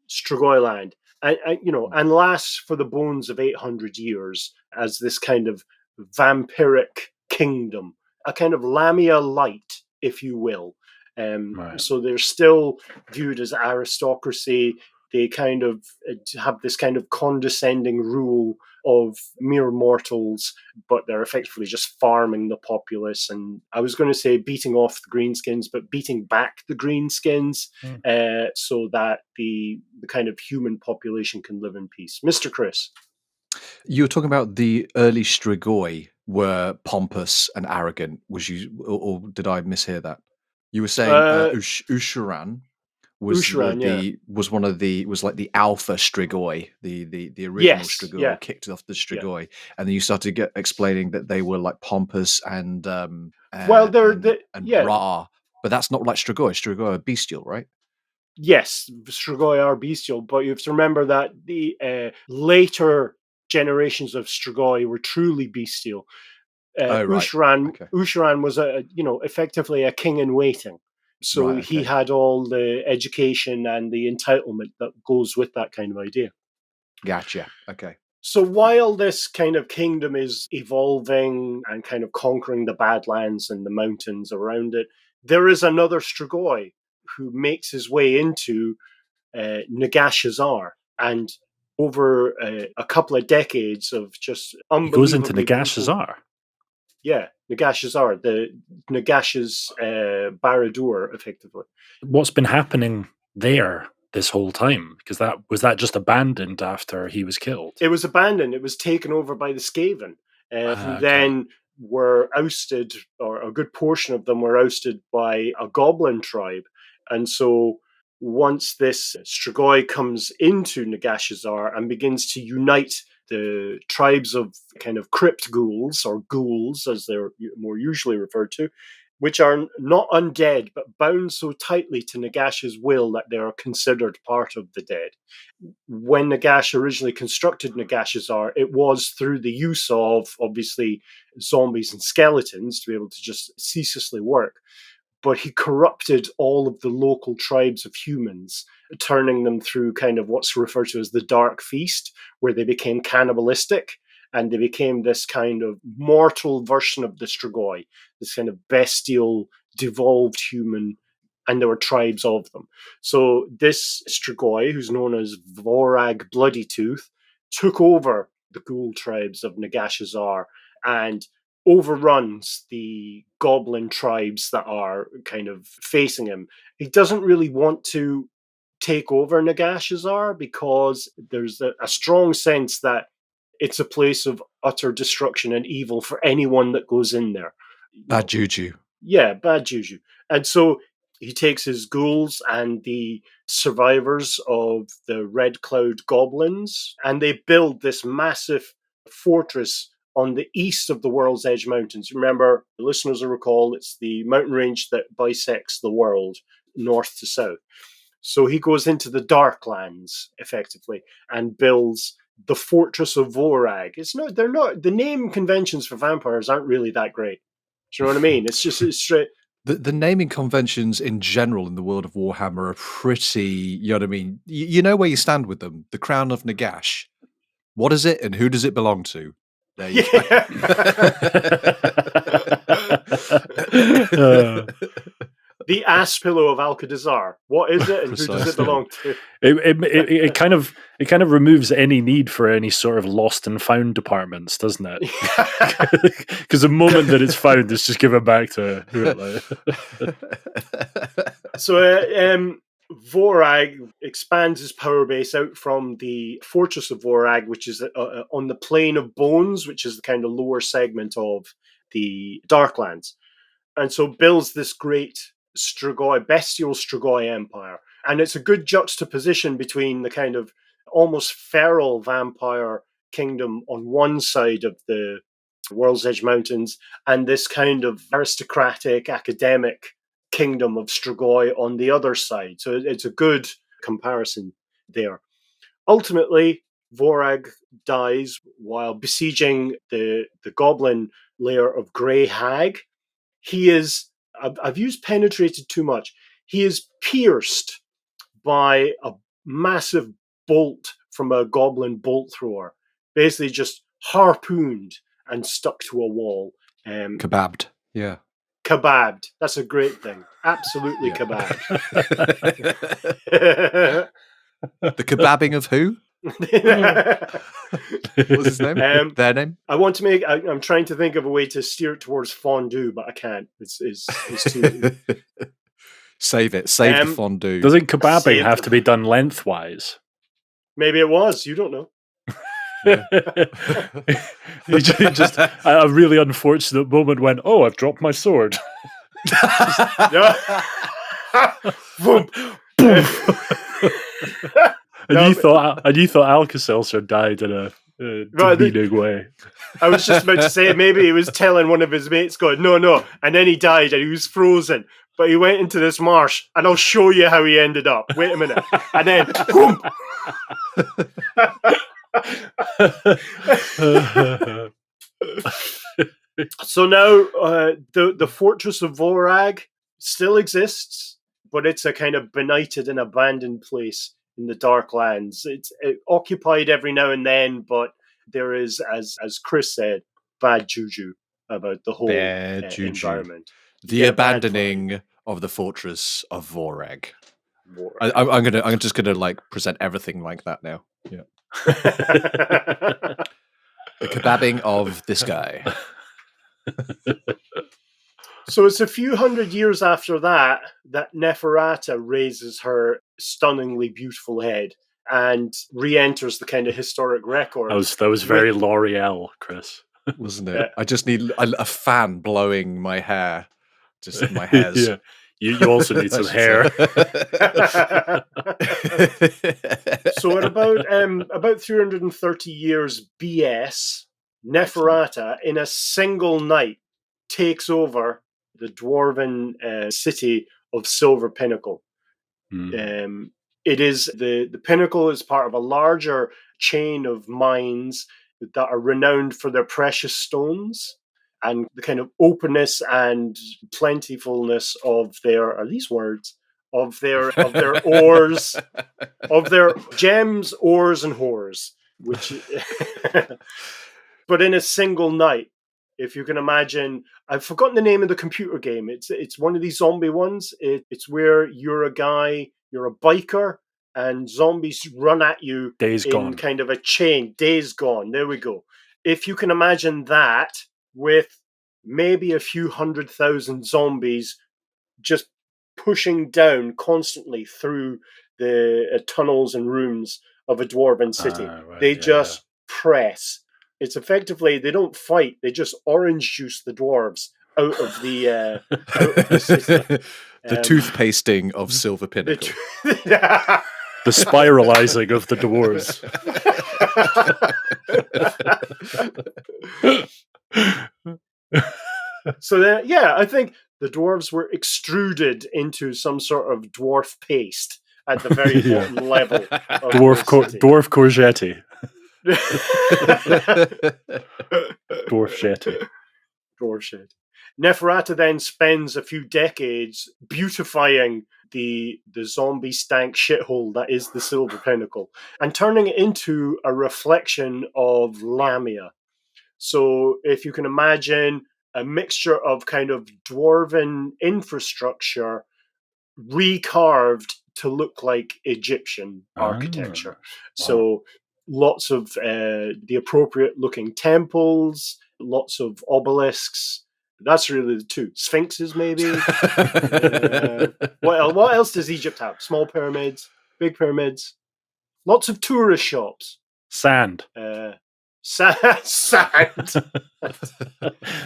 Strigoi land. And lasts for the bones of 800 years as this kind of vampiric kingdom. A kind of Lamia light, if you will. So they're still viewed as aristocracy. They kind of have this kind of condescending rule of mere mortals, but they're effectively just farming the populace. And I was going to say beating off the greenskins, but beating back the greenskins so that the kind of human population can live in peace. Mr. Chris. You were talking about the early Strigoi were pompous and arrogant. Was you, or did I mishear that? You were saying Ushoran was like the alpha Strigoi, the original Strigoi, kicked off the Strigoi, and then you started explaining that they were like pompous and Ra, but that's not like Strigoi. Strigoi are bestial, right? Yes, Strigoi are bestial, but you have to remember that the later generations of Strigoi were truly bestial. Ushoran was effectively a king in waiting. So he had all the education and the entitlement that goes with that kind of idea. Gotcha. Okay. So while this kind of kingdom is evolving and kind of conquering the Badlands and the mountains around it, there is another Strigoi who makes his way into Nagash, and over a couple of decades of just unbelievably... He goes into Nagash. Yeah, Nagash, the Nagash's Barad-dûr, effectively. What's been happening there this whole time? Because was that just abandoned after he was killed? It was abandoned. It was taken over by the Skaven, who then were ousted, or a good portion of them were ousted by a goblin tribe. And so once this Strigoi comes into Nagash and begins to unite the tribes of kind of crypt ghouls, or ghouls as they're more usually referred to, which are not undead, but bound so tightly to Nagash's will that they are considered part of the dead. When Nagash originally constructed Nagash, it was through the use of, obviously, zombies and skeletons to be able to just ceaselessly work. But he corrupted all of the local tribes of humans, turning them through kind of what's referred to as the Dark Feast, where they became cannibalistic, and they became this kind of mortal version of the Strigoi, this kind of bestial, devolved human, and there were tribes of them. So this Strigoi, who's known as Vorag Bloodytooth, took over the ghoul tribes of Nagash and overruns the goblin tribes that are kind of facing him. He doesn't really want to take over Nagash because there's a strong sense that it's a place of utter destruction and evil for anyone that goes in there. Bad juju. Yeah, bad juju. And so he takes his ghouls and the survivors of the Red Cloud goblins, and they build this massive fortress on the east of the World's Edge Mountains. Remember, the listeners will recall, it's the mountain range that bisects the world north to south. So he goes into the Darklands, effectively, and builds the Fortress of Vorag. The name conventions for vampires aren't really that great. Do you know what I mean? It's straight. The naming conventions in general in the world of Warhammer are pretty, you know what I mean? You know where you stand with them. The Crown of Nagash. What is it and who does it belong to? There you go. The ass pillow of Alcidizzar. What is it, and Precisely. Who does it belong to? It kind of removes any need for any sort of lost and found departments, doesn't it? Because the moment that it's found, it's just given back to So Vorag expands his power base out from the Fortress of Vorag, which is on the Plain of Bones, which is the kind of lower segment of the Darklands, and so builds this great bestial Strigoi empire. And it's a good juxtaposition between the kind of almost feral vampire kingdom on one side of the World's Edge Mountains and this kind of aristocratic, academic kingdom of Strigoi on the other side. So it's a good comparison there. Ultimately, Vorag dies while besieging the goblin lair of Grey Hag. He is, I've used penetrated too much, he is pierced by a massive bolt from a goblin bolt thrower, basically just harpooned and stuck to a wall. Kebabbed. Yeah. Kebabbed. That's a great thing. Absolutely kebabbed. The kebabbing of who? What's his name? Their name? I'm trying to think of a way to steer it towards fondue, but I can't. It's too... Save it. Save the fondue. Doesn't kebabbing have to be done lengthwise? Maybe it was. You don't know. just a really unfortunate moment when, I've dropped my sword. And No, you thought Alka-Seltzer died in a demeaning way. I was just about to say maybe he was telling one of his mates, going, no, and then he died and he was frozen. But he went into this marsh, and I'll show you how he ended up. Wait a minute, and then boom. So now the fortress of Vorag still exists, but it's a kind of benighted and abandoned place in the Dark Lands. It's occupied every now and then, but there is, as Chris said, bad juju about the whole environment. The abandoning of the fortress of Vorag. I'm just gonna like present everything like that now. Yeah. The kebabbing of this guy. So it's a few hundred years after that Neferata raises her stunningly beautiful head and re-enters the kind of historic record. That was very L'Oreal, Chris. Wasn't it? I just need a fan blowing my hair. Just my hairs. Yeah. You also need some hair. So at about 330 years BS, Neferata, in a single night, takes over the dwarven city of Silver Pinnacle. It is the pinnacle is part of a larger chain of mines that are renowned for their precious stones and the kind of openness and plentifulness of their, are these words, of their ores, of their gems, ores, and whores, which, but in a single night. If you can imagine, I've forgotten the name of the computer game. It's one of these zombie ones. It's where you're a guy, you're a biker, and zombies run at you Days in Gone. kind of a chain. Days Gone. There we go. If you can imagine that with maybe a few 100,000 zombies just pushing down constantly through the tunnels and rooms of a dwarven city. They just press. It's effectively, they don't fight, they just orange juice the dwarves out of the city. The toothpasting of Silver Pinnacle. The spiralizing of the dwarves. So then, yeah, I think the dwarves were extruded into some sort of dwarf paste at the very bottom level. Of Dwarf courgette. Dwarf shed. Neferata then spends a few decades beautifying the zombie stank shithole that is the Silver Pinnacle and turning it into a reflection of Lamia. So if you can imagine a mixture of kind of dwarven infrastructure recarved to look like Egyptian architecture. Wow. So lots of the appropriate looking temples, lots of obelisks. That's really the two. Sphinxes, maybe. What else does Egypt have? Small pyramids, big pyramids, lots of tourist shops. Sand. Sand.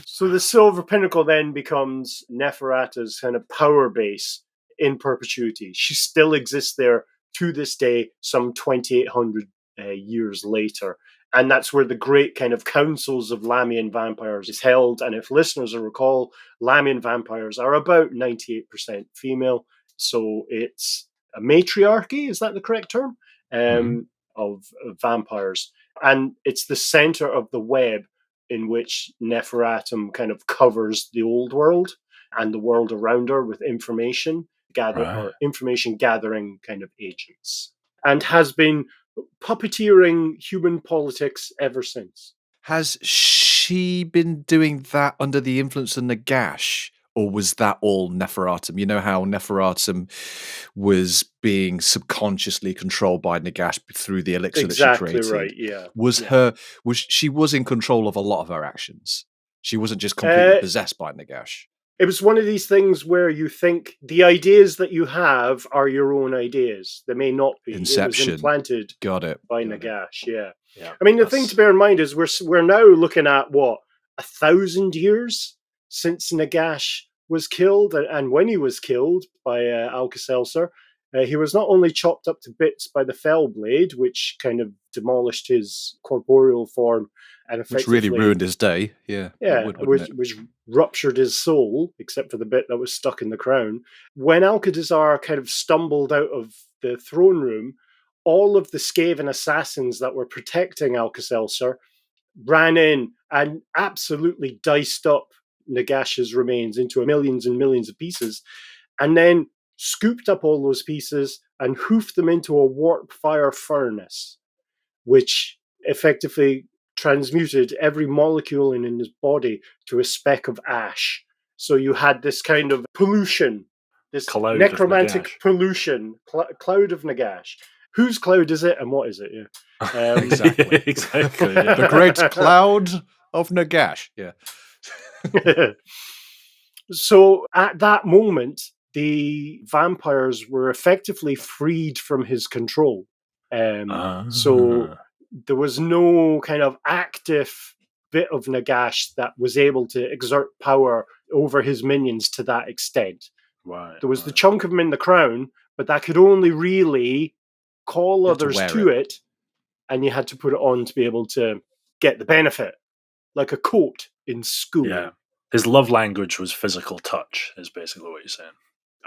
So the Silver Pinnacle then becomes Neferata's kind of power base in perpetuity. She still exists there to this day, some 2,800 years later. And that's where the great kind of councils of Lamian vampires is held. And if listeners will recall, Lamian vampires are about 98% female. So it's a matriarchy, is that the correct term? Of vampires. And it's the center of the web in which Neferata kind of covers the old world and the world around her with information gathering kind of agents, and has been puppeteering human politics ever since. Has she been doing that under the influence of Nagash? Or was that all Neferata? You know how Neferata was being subconsciously controlled by Nagash through the elixir that she created. Exactly right, yeah. She was in control of a lot of her actions. She wasn't just completely possessed by Nagash. It was one of these things where you think the ideas that you have are your own ideas. They may not be. Inception. It was implanted by Nagash, yeah. I mean, the thing to bear in mind is we're now looking at, 1,000 years since Nagash was killed, and when he was killed by Alcidizzar, He was not only chopped up to bits by the fell blade, which kind of demolished his corporeal form and Which effectively really ruined his day. Yeah, yeah, it would, wouldn't it? which ruptured his soul, except for the bit that was stuck in the crown. When Alcidizzar kind of stumbled out of the throne room, all of the Skaven assassins that were protecting Alka-Seltzer ran in and absolutely diced up Nagash's remains into millions and millions of pieces, and then scooped up all those pieces and hoofed them into a warp fire furnace, which effectively transmuted every molecule in his body to a speck of ash. So you had this kind of pollution, this Cloud of necromantic Nagash. pollution, cloud of Nagash. Whose cloud is it and what is it? Yeah. Exactly. Exactly. Yeah. The great cloud of Nagash. Yeah. So at that moment, the vampires were effectively freed from his control. So there was no kind of active bit of Nagash that was able to exert power over his minions to that extent. Right, There was the chunk of him in the crown, but that could only really call others to it, and you had to put it on to be able to get the benefit, like a coat in school. Yeah. His love language was physical touch, is basically what you're saying.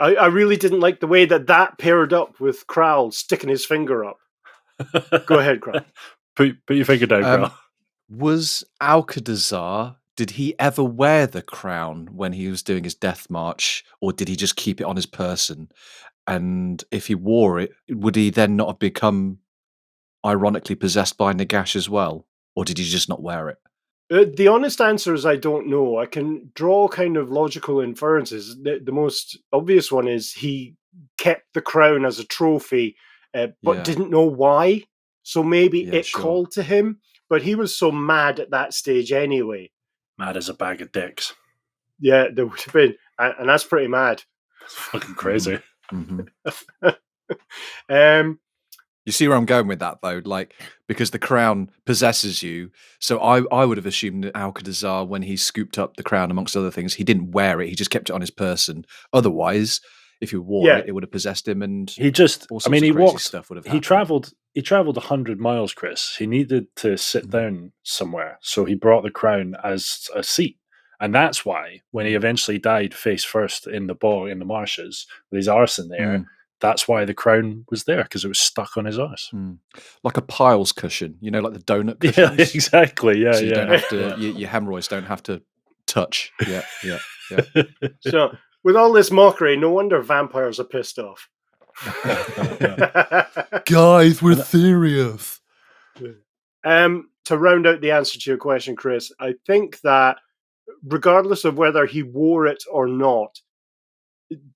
I really didn't like the way that paired up with Kral sticking his finger up. Go ahead, Kral. Put your finger down, Kral. Was Alcidizzar, did he ever wear the crown when he was doing his death march, or did he just keep it on his person? And if he wore it, would he then not have become ironically possessed by Nagash as well? Or did he just not wear it? The honest answer is I don't know. I can draw kind of logical inferences. The most obvious one is he kept the crown as a trophy, but didn't know why. So maybe it called to him, but he was so mad at that stage anyway. Mad as a bag of dicks. Yeah, there would have been, and that's pretty mad. That's fucking crazy. You see where I'm going with that, though? Like, because the crown possesses you. So I would have assumed that Alcidizzar, when he scooped up the crown, amongst other things, he didn't wear it. He just kept it on his person. Otherwise, if he wore it, it would have possessed him. And he just, I mean, he walked. Stuff would have he traveled 100 miles, Chris. He needed to sit down somewhere. So he brought the crown as a seat. And that's why, when he eventually died face first in the bog, in the marshes, with his arse in there, that's why the crown was there, because it was stuck on his arse. Like a piles cushion, you know, like the donut cushions. Yeah, exactly. Yeah, so you don't have to, your hemorrhoids don't have to touch. Yeah. So, with all this mockery, no wonder vampires are pissed off. Guys, we're serious. To round out the answer to your question, Chris, I think that regardless of whether he wore it or not,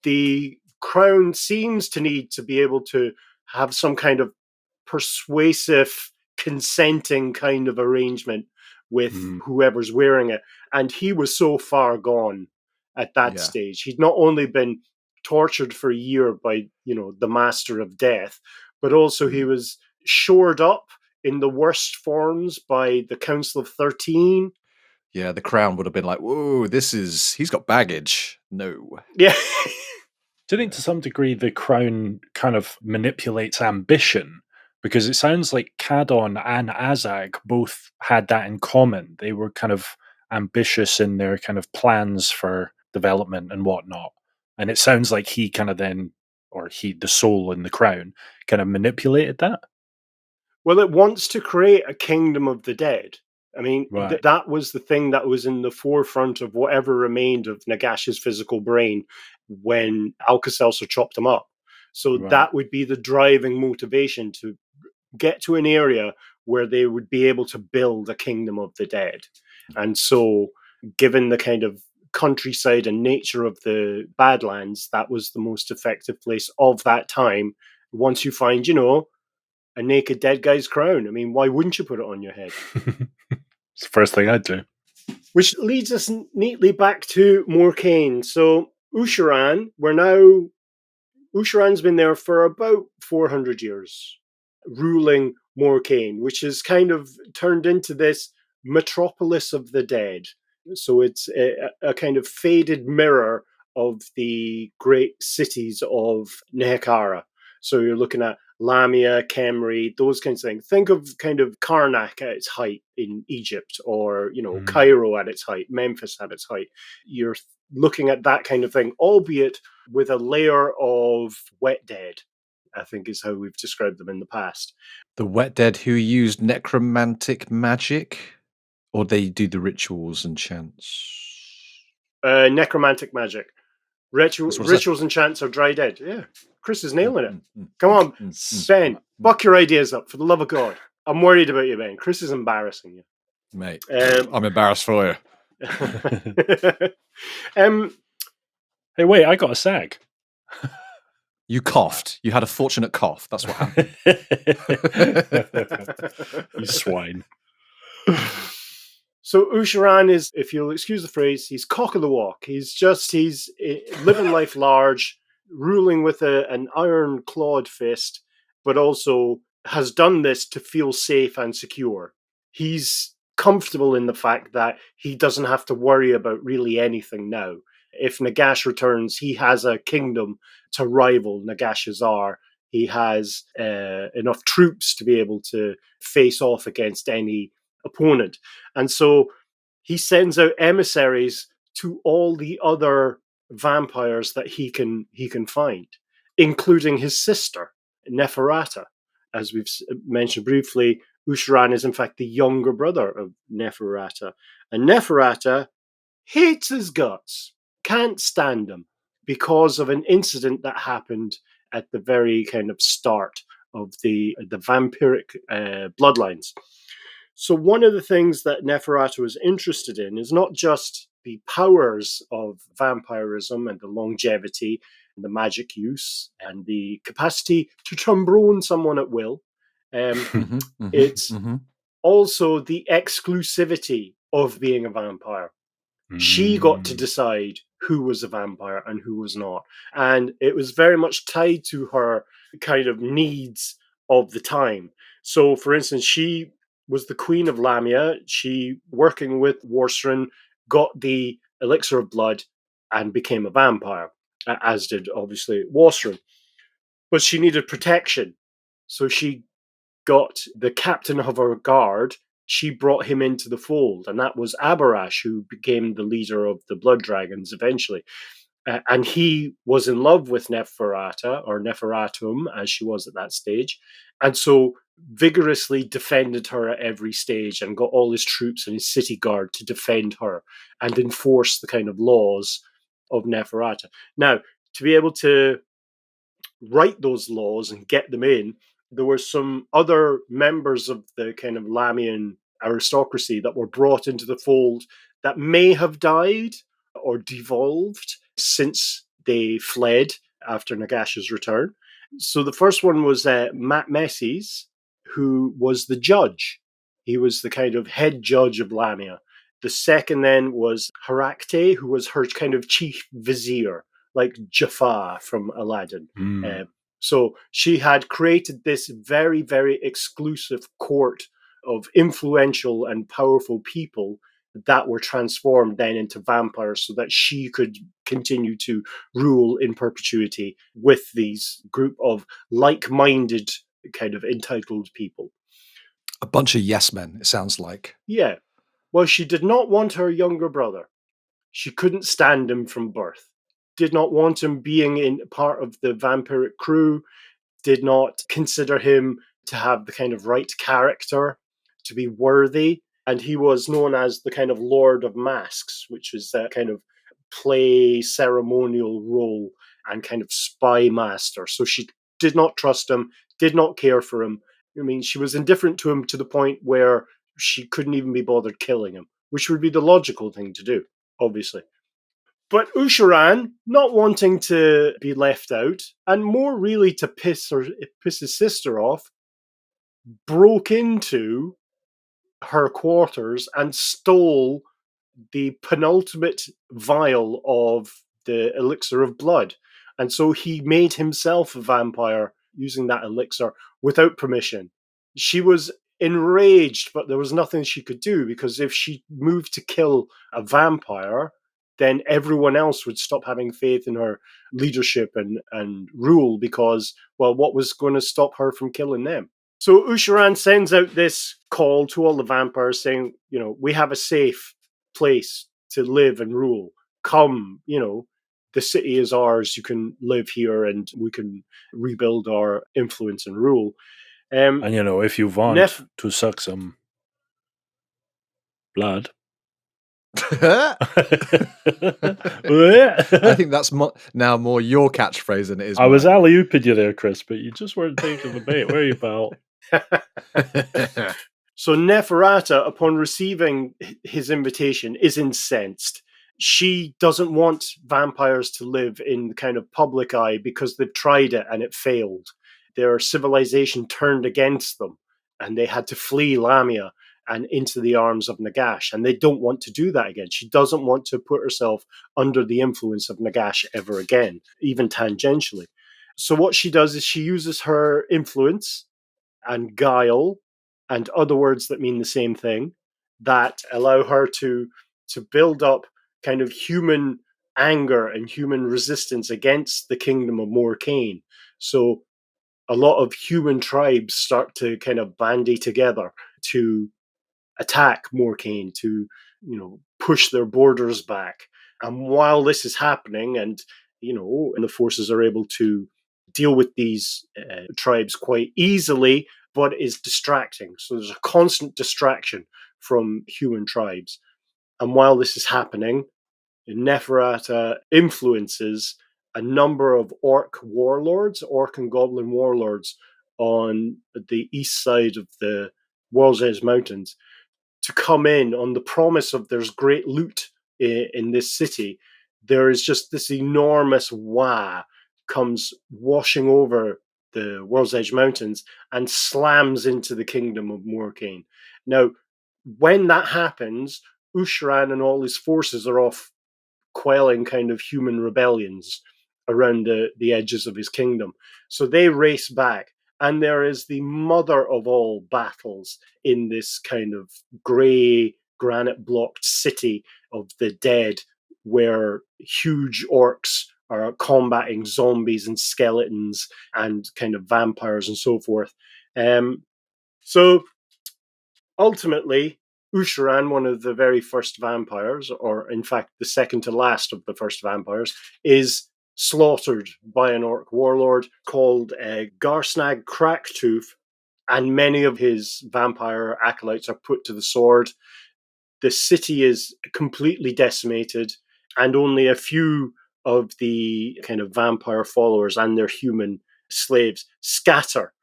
the crown seems to need to be able to have some kind of persuasive, consenting kind of arrangement with whoever's wearing it. And he was so far gone at that stage. He'd not only been tortured for a year by, the Master of Death, but also he was shored up in the worst forms by the Council of 13. Yeah, the crown would have been like, whoa, he's got baggage. No. Yeah. Do you think to some degree the crown kind of manipulates ambition? Because it sounds like Kadon and Azag both had that in common. They were kind of ambitious in their kind of plans for development and whatnot. And it sounds like he kind of then, or the soul in the crown, kind of manipulated that. Well, it wants to create a kingdom of the dead. I mean, that was the thing that was in the forefront of whatever remained of Nagash's physical brain when Alka-Seltzer chopped him up. So that would be the driving motivation to get to an area where they would be able to build a kingdom of the dead. And so, given the kind of countryside and nature of the Badlands, that was the most effective place of that time. Once you find, a naked dead guy's crown, I mean, why wouldn't you put it on your head? It's the first thing I'd do. Which leads us neatly back to Mourkain. So Ushoran's been there for about 400 years, ruling Mourkain, which has kind of turned into this metropolis of the dead. So it's a kind of faded mirror of the great cities of Neferata. So you're looking at Lamia, Khemri, those kinds of things. Think of kind of Karnak at its height in Egypt, or, Cairo at its height, Memphis at its height. You're looking at that kind of thing, albeit with a layer of wet dead, I think is how we've described them in the past. The wet dead who used necromantic magic, or they do the rituals and chants? Necromantic magic. Rituals and chants are dry dead. Yeah, Chris is nailing it. Come on, Ben, buck your ideas up, for the love of God. I'm worried about you, Ben. Chris is embarrassing you. Mate, I'm embarrassed for you. Hey, wait, I got a sag. You coughed. You had a fortunate cough. That's what happened. You swine. So Ushoran is, if you'll excuse the phrase, he's cock of the walk. He's living life large, ruling with an iron-clawed fist, but also has done this to feel safe and secure. He's comfortable in the fact that he doesn't have to worry about really anything now. If Nagash returns, he has a kingdom to rival Nagashazar. He has enough troops to be able to face off against any opponent. And so he sends out emissaries to all the other vampires that he can find, including his sister, Neferata. As we've mentioned briefly, Ushoran is in fact the younger brother of Neferata. And Neferata hates his guts, can't stand him, because of an incident that happened at the very kind of start of the vampiric bloodlines. So one of the things that Neferata was interested in is not just the powers of vampirism and the longevity and the magic use and the capacity to trombone someone at will. It's also the exclusivity of being a vampire. She got to decide who was a vampire and who was not. And it was very much tied to her kind of needs of the time. So, for instance, she was the queen of Lamia. She, working with Warstrin, got the elixir of blood and became a vampire, as did, obviously, Warstrin. But she needed protection. So she got the captain of her guard. She brought him into the fold, and that was Abarash, who became the leader of the Blood Dragons eventually. And he was in love with Neferata, or Neferatum, as she was at that stage, and so vigorously defended her at every stage and got all his troops and his city guard to defend her and enforce the kind of laws of Neferata. Now, to be able to write those laws and get them in, there were some other members of the kind of Lamian aristocracy that were brought into the fold that may have died or devolved since they fled after Nagash's return. So the first one was Matmeses, who was the judge. He was the kind of head judge of Lamia. The second then was Harakte, who was her kind of chief vizier, like Jafar from Aladdin. So she had created this very, very exclusive court of influential and powerful people that were transformed then into vampires so that she could continue to rule in perpetuity with these group of like-minded kind of entitled people. A bunch of yes men, it sounds like. Yeah. Well, she did not want her younger brother. She couldn't stand him from birth. Did not want him being in part of the vampiric crew, did not consider him to have the kind of right character, to be worthy. And he was known as the kind of Lord of Masks, which is that kind of play ceremonial role and kind of spy master. So she did not trust him, did not care for him. I mean, she was indifferent to him to the point where she couldn't even be bothered killing him, which would be the logical thing to do, obviously. But Ushoran, not wanting to be left out, and more really to piss his sister off, broke into her quarters and stole the penultimate vial of the elixir of blood. And so he made himself a vampire using that elixir without permission. She was enraged, but there was nothing she could do, because if she moved to kill a vampire, then everyone else would stop having faith in her leadership and rule because, well, what was going to stop her from killing them? So Ushoran sends out this call to all the vampires saying, we have a safe place to live and rule. Come, the city is ours. You can live here and we can rebuild our influence and rule. And if you want to suck some blood. I think that's now more your catchphrase than it is. I was alley-ooping you there, Chris, but you just weren't taking the bait, were you, pal? So Neferata, upon receiving his invitation, is incensed. She doesn't want vampires to live in the kind of public eye because they've tried it and it failed. Their civilization turned against them and they had to flee Lamia and into the arms of Nagash. And they don't want to do that again. She doesn't want to put herself under the influence of Nagash ever again, even tangentially. So what she does is she uses her influence and guile and other words that mean the same thing that allow her to build up kind of human anger and human resistance against the kingdom of Mourkain. So a lot of human tribes start to kind of bandy together to attack Mourkain, to push their borders back. And while this is happening, and the forces are able to deal with these tribes quite easily, but is distracting. So there's a constant distraction from human tribes. And while this is happening, Neferata influences a number of orc and goblin warlords on the east side of the World's Edge Mountains to come in on the promise of there's great loot in this city. There is just this enormous comes washing over the World's Edge Mountains and slams into the kingdom of Mourkain. Now, when that happens, Ushoran and all his forces are off quelling kind of human rebellions around the edges of his kingdom. So they race back, and there is the mother of all battles in this kind of grey, granite-blocked city of the dead, where huge orcs are combating zombies and skeletons and kind of vampires and so forth. So ultimately, Ushoran, one of the very first vampires, or in fact the second to last of the first vampires, is slaughtered by an orc warlord called Garsnag Cracktooth, and many of his vampire acolytes are put to the sword. The city is completely decimated, and only a few of the kind of vampire followers and their human slaves scatter,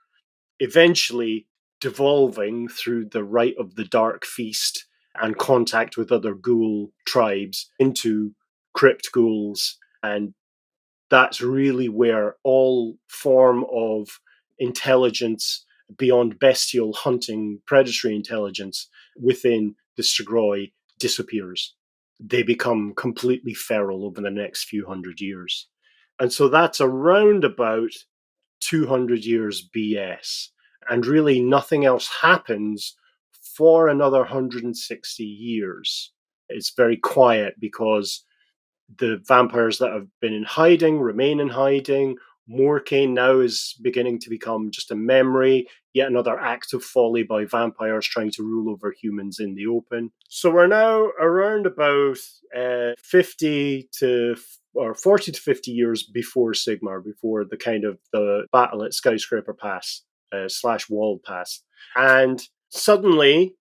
eventually devolving through the rite of the Dark Feast and contact with other ghoul tribes into crypt ghouls. And that's really where all form of intelligence beyond bestial hunting predatory intelligence within the Strigoi disappears. They become completely feral over the next few hundred years. And so that's around about 200 years BS. And really nothing else happens for another 160 years. It's very quiet because the vampires that have been in hiding remain in hiding. Mourkain now is beginning to become just a memory, yet another act of folly by vampires trying to rule over humans in the open. So we're now around about 40 to 50 years before Sigmar, before the kind of the battle at Skyscraper Pass / Walled Pass. And suddenly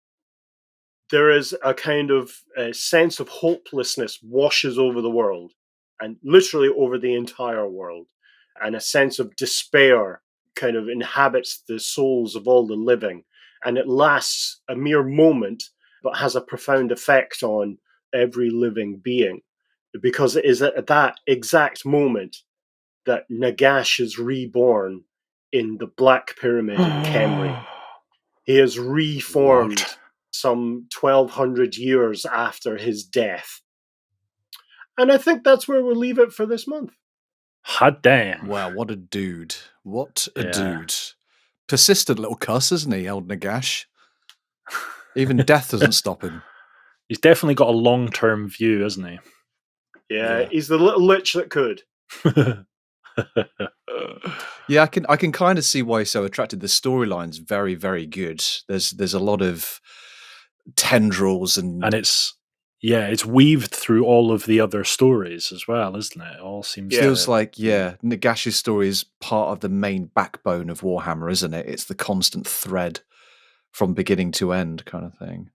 there is a kind of sense of hopelessness washes over the world, and literally over the entire world. And a sense of despair kind of inhabits the souls of all the living. And it lasts a mere moment, but has a profound effect on every living being. Because it is at that exact moment that Nagash is reborn in the Black Pyramid in Khemri. He is reformed some 1200 years after his death. And I think that's where we'll leave it for this month. Hot damn. Wow, what a dude. What a dude. Persistent little cuss, isn't he, old Nagash? Even death doesn't stop him. He's definitely got a long-term view, isn't he? Yeah, Yeah. he's the little lich that could. Yeah, I can kind of see why he's so attracted. The storyline's very, very good. There's a lot of tendrils and it's weaved through all of the other stories as well, isn't it? It all seems feels to, like Nagash's story is part of the main backbone of Warhammer, isn't it? It's the constant thread from beginning to end kind of thing.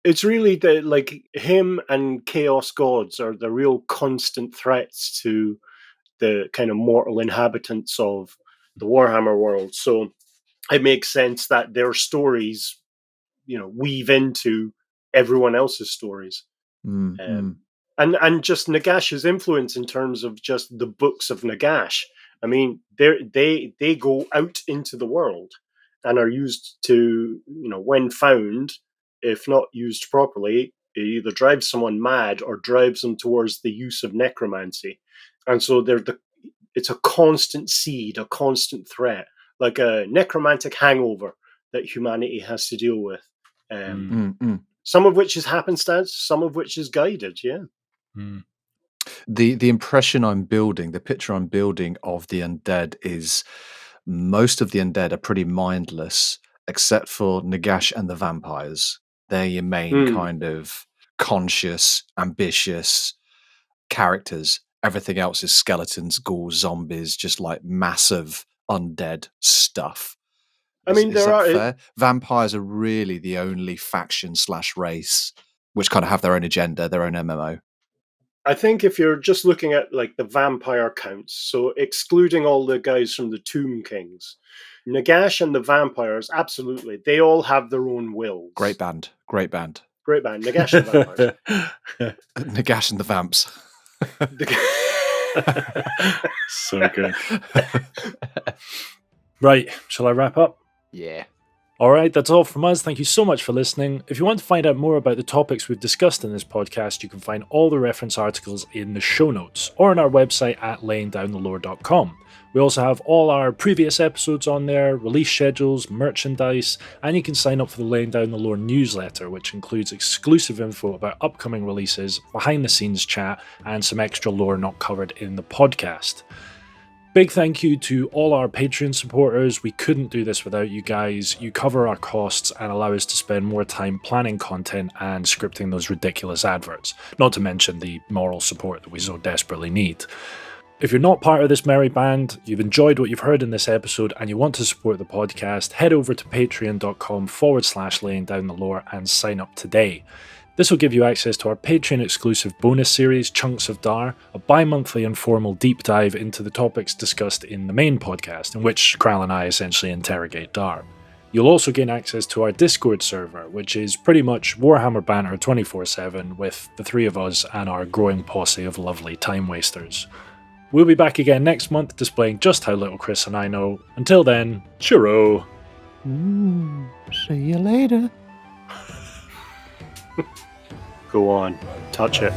It's really like him and Chaos Gods are the real constant threats to the kind of mortal inhabitants of the Warhammer world. So it makes sense that their stories, weave into everyone else's stories. And just Nagash's influence in terms of just the books of Nagash. I mean, they go out into the world and are used to, when found, if not used properly, it either drives someone mad or drives them towards the use of necromancy. And so it's a constant seed, a constant threat, like a necromantic hangover that humanity has to deal with. Some of which is happenstance, some of which is guided. Yeah. The impression I'm building, the picture I'm building of the undead is most of the undead are pretty mindless, except for Nagash and the vampires. They're your main kind of conscious, ambitious characters. Everything else is skeletons, ghouls, zombies, just like massive undead stuff. I mean, is that fair? Vampires are really the only faction / race which kind of have their own agenda, their own MMO. I think if you're just looking at like the vampire counts, so excluding all the guys from the Tomb Kings, Nagash and the vampires, absolutely, they all have their own wills. Great band. Nagash and the vampires. Nagash and the vamps. So good. Right, shall I wrap up? Yeah. Alright, that's all from us. Thank you so much for listening. If you want to find out more about the topics we've discussed in this podcast, you can find all the reference articles in the show notes or on our website at layingdownthelore.com. We also have all our previous episodes on there, release schedules, merchandise, and you can sign up for the Laying Down the Lore newsletter, which includes exclusive info about upcoming releases, behind the scenes chat, and some extra lore not covered in the podcast. Big thank you to all our Patreon supporters. We couldn't do this without you guys. You cover our costs and allow us to spend more time planning content and scripting those ridiculous adverts, not to mention the moral support that we so desperately need. If you're not part of this merry band, you've enjoyed what you've heard in this episode, and you want to support the podcast, head over to patreon.com/laying down the lore and sign up today. This will give you access to our Patreon exclusive bonus series, Chunks of Dhar, a bi-monthly informal deep dive into the topics discussed in the main podcast, in which Kral and I essentially interrogate Dhar. You'll also gain access to our Discord server, which is pretty much Warhammer banter 24/7 with the three of us and our growing posse of lovely time wasters. We'll be back again next month displaying just how little Chris and I know. Until then, cheerio! See you later. Go on, touch it.